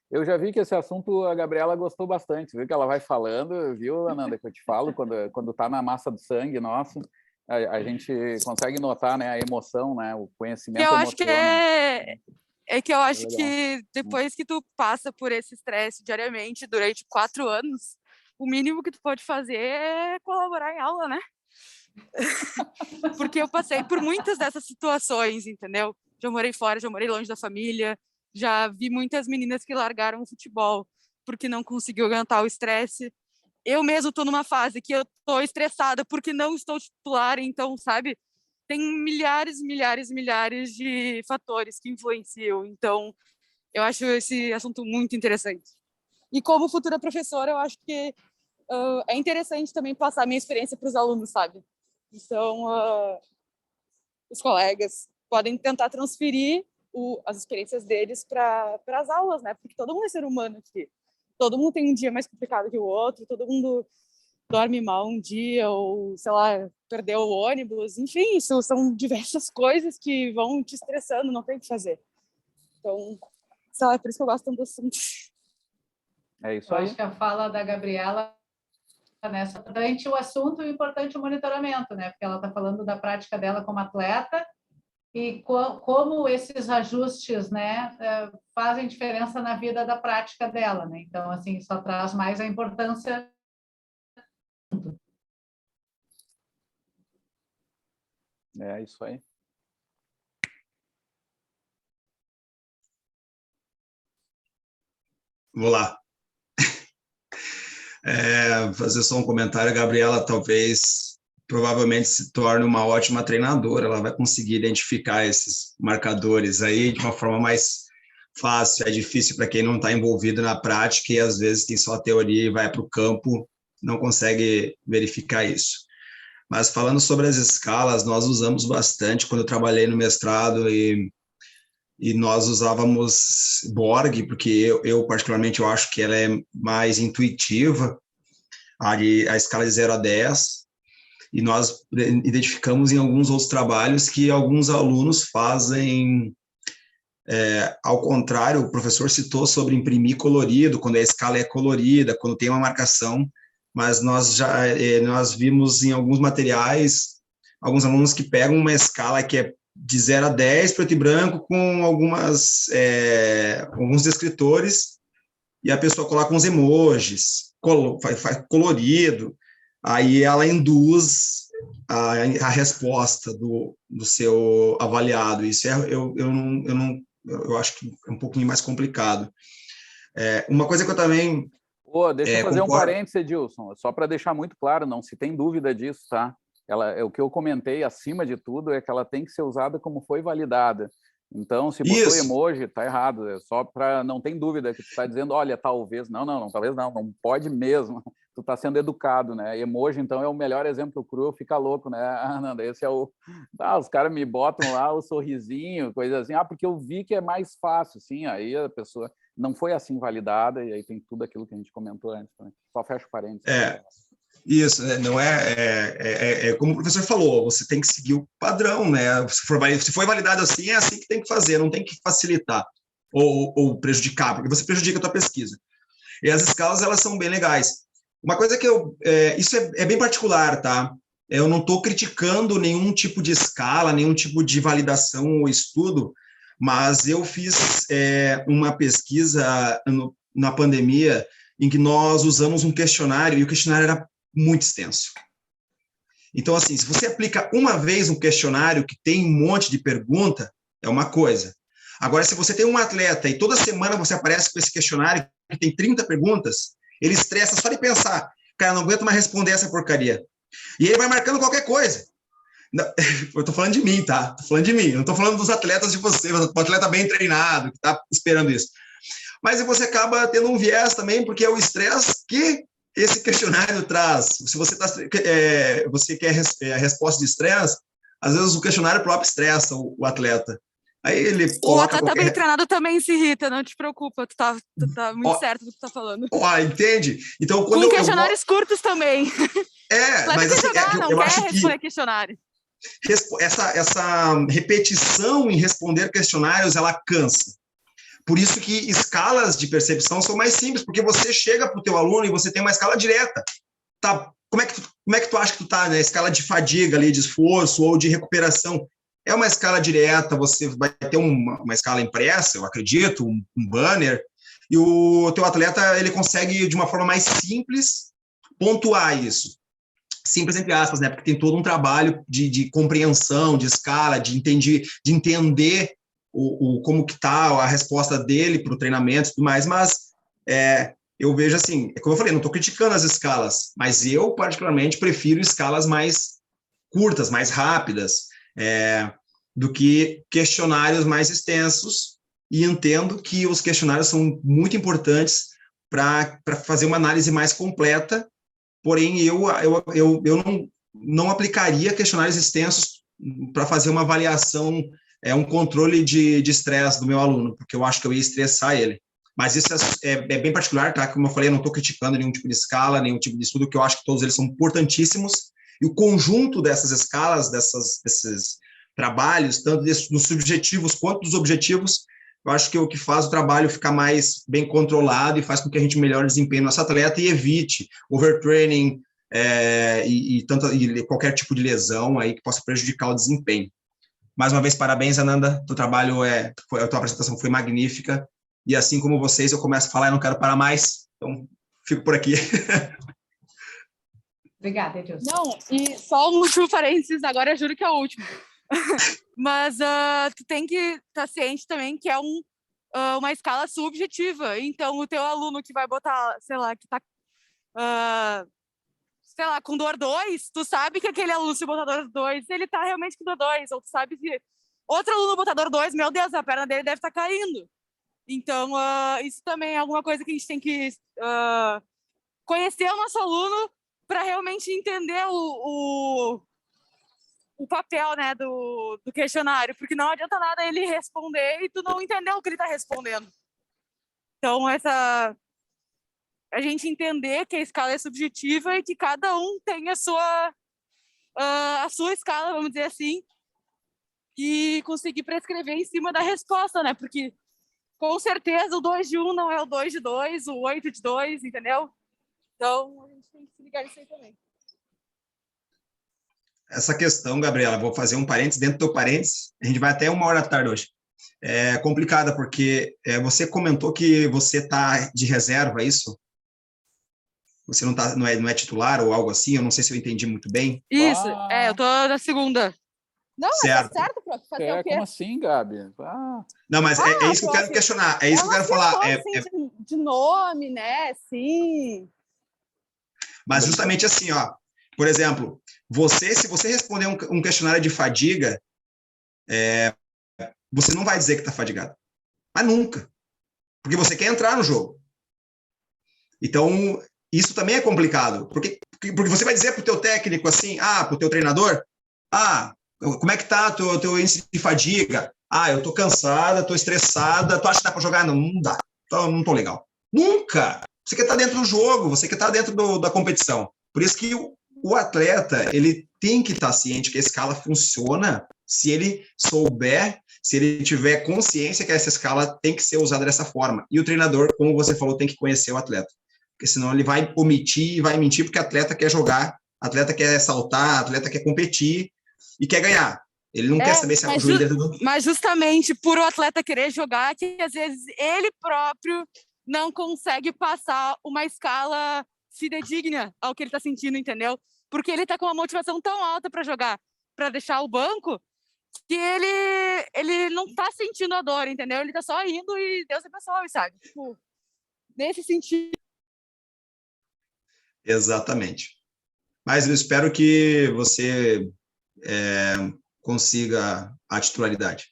[SPEAKER 1] Eu já vi que esse assunto a Gabriela gostou bastante, viu que ela vai falando, viu, Ananda, que eu te falo, quando tá na massa do sangue nosso, a gente consegue notar, né, a emoção, né, o conhecimento
[SPEAKER 4] Eu acho que
[SPEAKER 1] emociona.
[SPEAKER 4] que eu acho
[SPEAKER 1] legal.
[SPEAKER 4] que depois que tu passa por esse estresse diariamente durante 4 anos, o mínimo que tu pode fazer é colaborar em aula, né? Porque eu passei por muitas dessas situações, entendeu? Já morei fora, já morei longe da família, já vi muitas meninas que largaram o futebol porque não conseguiu aguentar o estresse. Eu mesmo tô numa fase que eu tô estressada porque não estou titular, então, sabe? Tem milhares, milhares, milhares de fatores que influenciam. Então, eu acho esse assunto muito interessante. E como futura professora, eu acho que é interessante também passar a minha experiência para os alunos, sabe? Então, os colegas podem tentar transferir as experiências deles para as aulas, né? Porque todo mundo é ser humano aqui. Todo mundo tem um dia mais complicado que o outro, todo mundo dorme mal um dia ou, sei lá, perdeu o ônibus. Enfim, isso são diversas coisas que vão te estressando, não tem o que fazer. Então, sei lá, é por isso que eu gosto tanto do assunto.
[SPEAKER 1] É isso
[SPEAKER 2] Eu
[SPEAKER 1] aí.
[SPEAKER 2] acho que a fala da Gabriela nessa importante o assunto e importante o monitoramento, né? Porque ela está falando da prática dela como atleta e como esses ajustes, né, fazem diferença na vida da prática dela, né? Então, assim, só traz mais a importância.
[SPEAKER 1] É isso aí.
[SPEAKER 7] Vou lá. Fazer só um comentário. A Gabriela provavelmente se torne uma ótima treinadora. Ela vai conseguir identificar esses marcadores aí de uma forma mais fácil. É difícil para quem não está envolvido na prática e às vezes tem só a teoria e vai para o campo, não consegue verificar isso. Mas falando sobre as escalas, nós usamos bastante quando eu trabalhei no mestrado e nós usávamos Borg, porque eu particularmente eu acho que ela é mais intuitiva, a escala de 0 a 10, e nós identificamos em alguns outros trabalhos que alguns alunos fazem, ao contrário, o professor citou sobre imprimir colorido, quando a escala é colorida, quando tem uma marcação, mas nós vimos em alguns materiais, alguns alunos que pegam uma escala que é de 0 a 10, preto e branco, com alguns descritores, e a pessoa coloca uns emojis, faz colorido, aí ela induz a resposta do seu avaliado. Isso eu acho que é um pouquinho mais complicado. Uma coisa que eu também
[SPEAKER 1] Deixa eu fazer
[SPEAKER 7] concordo.
[SPEAKER 1] um parênteses, Edilson, só para deixar muito claro, não se tem dúvida disso, tá? O que eu comentei, acima de tudo, é que ela tem que ser usada como foi validada. Então, se botou emoji, tá errado. É só para não tem dúvida que tu está dizendo, olha, talvez. Não, talvez não pode mesmo. Tu está sendo educado, né? Emoji, então, é o melhor exemplo. O Cruel fica louco, né, Ananda? Esse é o... os caras me botam lá o sorrisinho, coisa assim. Porque eu vi que é mais fácil, sim. Aí a pessoa não foi assim validada e aí tem tudo aquilo que a gente comentou antes. Né? Só fecha o parênteses.
[SPEAKER 7] Isso, não como o professor falou, você tem que seguir o padrão, né? Se foi validado assim, é assim que tem que fazer, não tem que facilitar ou prejudicar, porque você prejudica a tua pesquisa. E as escalas, elas são bem legais. Uma coisa que isso é bem particular, tá? Eu não estou criticando nenhum tipo de escala, nenhum tipo de validação ou estudo, mas eu fiz uma pesquisa na pandemia em que nós usamos um questionário e o questionário era muito extenso. Então, assim, se você aplica uma vez um questionário que tem um monte de pergunta, é uma coisa. Agora, se você tem um atleta e toda semana você aparece com esse questionário que tem 30 perguntas, ele estressa só de pensar. Cara, não aguento mais responder essa porcaria. E ele vai marcando qualquer coisa. Não, eu tô falando de mim, tá? Tô falando de mim. Não tô falando dos atletas de você, um atleta bem treinado, que tá esperando isso. Mas você acaba tendo um viés também, porque é o estresse que esse questionário traz. Se você quer a resposta de estresse, às vezes o questionário próprio estressa o atleta. Aí ele
[SPEAKER 4] o atleta bem treinado também se irrita, não te preocupa, tu tá muito certo do que tu tá falando.
[SPEAKER 7] Entende? Então,
[SPEAKER 4] com questionários curtos também.
[SPEAKER 7] Mas assim,
[SPEAKER 4] não quer responder questionário.
[SPEAKER 7] essa repetição em responder questionários, ela cansa. Por isso que escalas de percepção são mais simples, porque você chega para o teu aluno e você tem uma escala direta. Tá, como é que tu acha que tu tá, né? Escala de fadiga ali, de esforço ou de recuperação. É uma escala direta, você vai ter uma escala impressa, eu acredito, um banner, e o teu atleta, ele consegue, de uma forma mais simples, pontuar isso. Simples entre aspas, né? Porque tem todo um trabalho de compreensão, de escala, de entender como que tá a resposta dele para o treinamento e tudo mais, mas eu vejo assim, como eu falei, não estou criticando as escalas, mas eu, particularmente, prefiro escalas mais curtas, mais rápidas, do que questionários mais extensos, e entendo que os questionários são muito importantes para fazer uma análise mais completa, porém eu não aplicaria questionários extensos para fazer uma avaliação, um controle de estresse do meu aluno, porque eu acho que eu ia estressar ele. Mas isso é bem particular, tá? Como eu falei, eu não estou criticando nenhum tipo de escala, nenhum tipo de estudo, que eu acho que todos eles são importantíssimos, e o conjunto dessas escalas, desses trabalhos, tanto dos subjetivos quanto dos objetivos, eu acho que é o que faz o trabalho ficar mais bem controlado e faz com que a gente melhore o desempenho do nosso atleta e evite overtraining e qualquer tipo de lesão aí que possa prejudicar o desempenho. Mais uma vez, parabéns, Ananda, teu trabalho a tua apresentação foi magnífica, e assim como vocês, eu começo a falar e não quero parar mais, então fico por aqui.
[SPEAKER 2] Obrigada, Edilson.
[SPEAKER 4] Não, e só um último parênteses, agora eu juro que é o último. Mas tu tem que estar ciente também que é uma escala subjetiva. Então, o teu aluno que vai botar, sei lá, que tá, sei lá, com dor 2, tu sabe que aquele aluno, se botar dor 2, ele tá realmente com dor 2. Ou tu sabe que outro aluno botar dor 2, meu Deus, a perna dele deve estar caindo. Então, isso também é alguma coisa que a gente tem que conhecer o nosso aluno para realmente entender o papel, né, do questionário, porque não adianta nada ele responder e tu não entender o que ele está respondendo. Então, a gente entender que a escala é subjetiva e que cada um tem a sua escala, vamos dizer assim, e conseguir prescrever em cima da resposta, né, porque com certeza o 2 de 1 não é o 2 de 2, o 8 de 2, entendeu? Então, a gente tem que se ligar nisso aí também.
[SPEAKER 7] Essa questão, Gabriela, vou fazer um parênteses dentro do teu parênteses, a gente vai até 1h da tarde hoje. É complicada, porque você comentou que você está de reserva, é isso? Você não é titular ou algo assim? Eu não sei se eu entendi muito bem.
[SPEAKER 4] Isso, eu tô na segunda. Não,
[SPEAKER 7] certo.
[SPEAKER 4] Mas tá certo, prof. Fazer o quê?
[SPEAKER 1] Como assim, Gabi?
[SPEAKER 7] Não, mas é isso que eu quero questionar, é isso que eu quero falar.
[SPEAKER 4] Assim, de nome, né? Sim.
[SPEAKER 7] Mas justamente assim, ó, por exemplo, se você responder um questionário de fadiga, você não vai dizer que está fadigado. Mas nunca. Porque você quer entrar no jogo. Então, isso também é complicado. Porque você vai dizer para o teu técnico assim, para o teu treinador, como é que tá o teu índice de fadiga? Eu estou cansada, estou estressada, tu acha que dá para jogar? Não, não dá. Então, não estou legal. Nunca! Você quer estar dentro do jogo, você quer estar dentro da competição. Por isso que o atleta, ele tem que estar ciente que a escala funciona se ele souber, se ele tiver consciência que essa escala tem que ser usada dessa forma. E o treinador, como você falou, tem que conhecer o atleta. Porque senão ele vai omitir e vai mentir, porque o atleta quer jogar, atleta quer saltar, atleta quer competir e quer ganhar. Ele não quer saber se é o juiz dentro do...
[SPEAKER 4] Mas justamente por o atleta querer jogar, que às vezes ele próprio não consegue passar uma escala fidedigna ao que ele está sentindo, entendeu? Porque ele está com uma motivação tão alta para jogar, para deixar o banco, que ele não está sentindo a dor, entendeu? Ele está só indo e Deus abençoe, sabe? Tipo, nesse sentido.
[SPEAKER 7] Exatamente. Mas eu espero que você consiga a titularidade.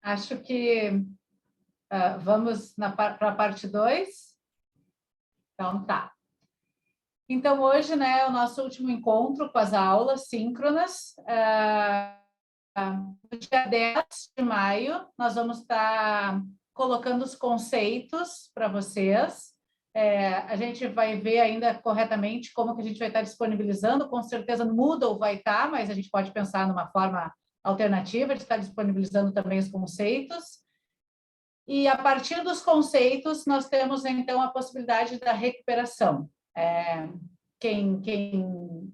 [SPEAKER 2] Acho que vamos para a parte 2. Então, tá. Então, hoje, né, é o nosso último encontro com as aulas síncronas. No dia 10 de maio, nós vamos estar colocando os conceitos para vocês. A gente vai ver ainda corretamente como que a gente vai estar disponibilizando. Com certeza no Moodle vai estar, mas a gente pode pensar numa forma alternativa de estar disponibilizando também os conceitos. E a partir dos conceitos, nós temos então a possibilidade da recuperação. Quem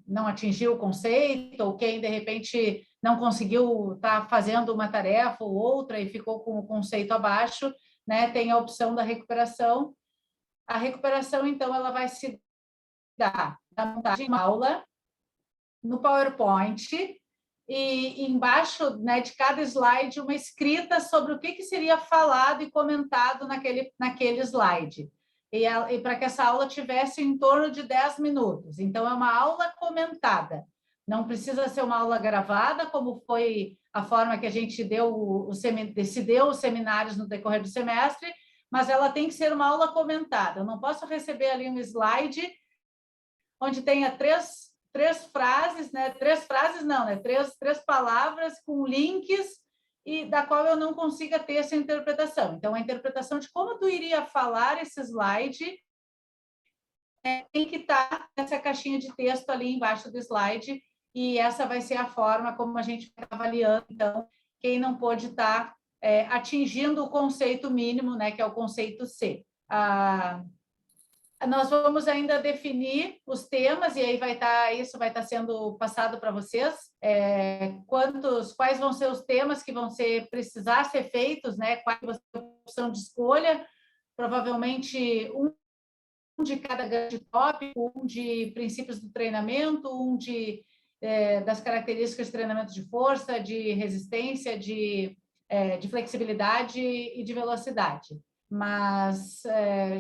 [SPEAKER 2] não atingiu o conceito, ou quem de repente não conseguiu estar fazendo uma tarefa ou outra e ficou com o conceito abaixo, né, tem a opção da recuperação. A recuperação, então, ela vai se dar na montagem de uma aula, no PowerPoint, e embaixo, né, de cada slide, uma escrita sobre o que seria falado e comentado naquele slide. E para que essa aula tivesse em torno de 10 minutos. Então, é uma aula comentada. Não precisa ser uma aula gravada, como foi a forma que a gente decidiu os seminários no decorrer do semestre, mas ela tem que ser uma aula comentada. Eu não posso receber ali um slide onde tenha três frases, né? Três frases não, né? Três palavras com links e da qual eu não consiga ter essa interpretação. Então, a interpretação de como tu iria falar esse slide tem que estar nessa caixinha de texto ali embaixo do slide, e essa vai ser a forma como a gente vai avaliando, então, quem não pôde estar atingindo o conceito mínimo, né, que é o conceito C. Nós vamos ainda definir os temas, e aí isso vai estar sendo passado para vocês, quais vão ser os temas que vão precisar ser feitos, né, qual vai ser a opção de escolha, provavelmente um de cada grande tópico, um de princípios do treinamento, das características de treinamento de força, de resistência, de flexibilidade e de velocidade. Mas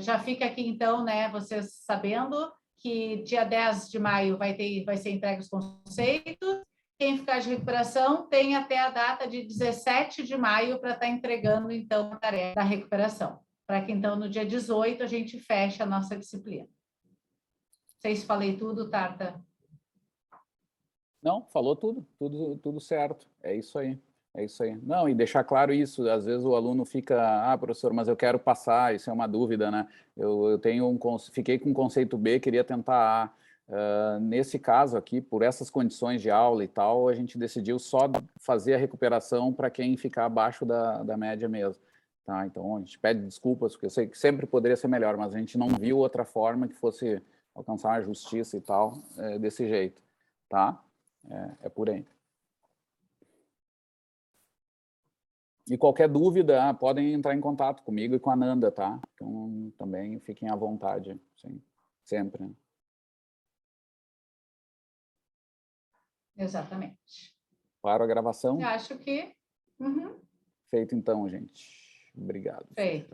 [SPEAKER 2] já fica aqui, então, né, vocês sabendo que dia 10 de maio vai ser entregue os conceitos. Quem ficar de recuperação tem até a data de 17 de maio para estar entregando, então, a tarefa da recuperação. Para que, então, no dia 18, a gente feche a nossa disciplina. Não sei se falei tudo, Tarta.
[SPEAKER 1] Não, falou tudo certo. É isso aí. É isso aí. Não, e deixar claro isso, às vezes o aluno fica, professor, mas eu quero passar, isso é uma dúvida, né? Eu fiquei com o conceito B, queria tentar A. Nesse caso aqui, por essas condições de aula e tal, a gente decidiu só fazer a recuperação para quem ficar abaixo da média mesmo. Tá? Então, a gente pede desculpas, porque eu sei que sempre poderia ser melhor, mas a gente não viu outra forma que fosse alcançar a justiça e tal, desse jeito. Tá? É por aí. E qualquer dúvida, podem entrar em contato comigo e com a Nanda, tá? Então, também fiquem à vontade, sim, sempre. Né?
[SPEAKER 2] Exatamente.
[SPEAKER 1] Para a gravação?
[SPEAKER 2] Eu acho que...
[SPEAKER 1] Feito então, gente. Obrigado.
[SPEAKER 2] Feito.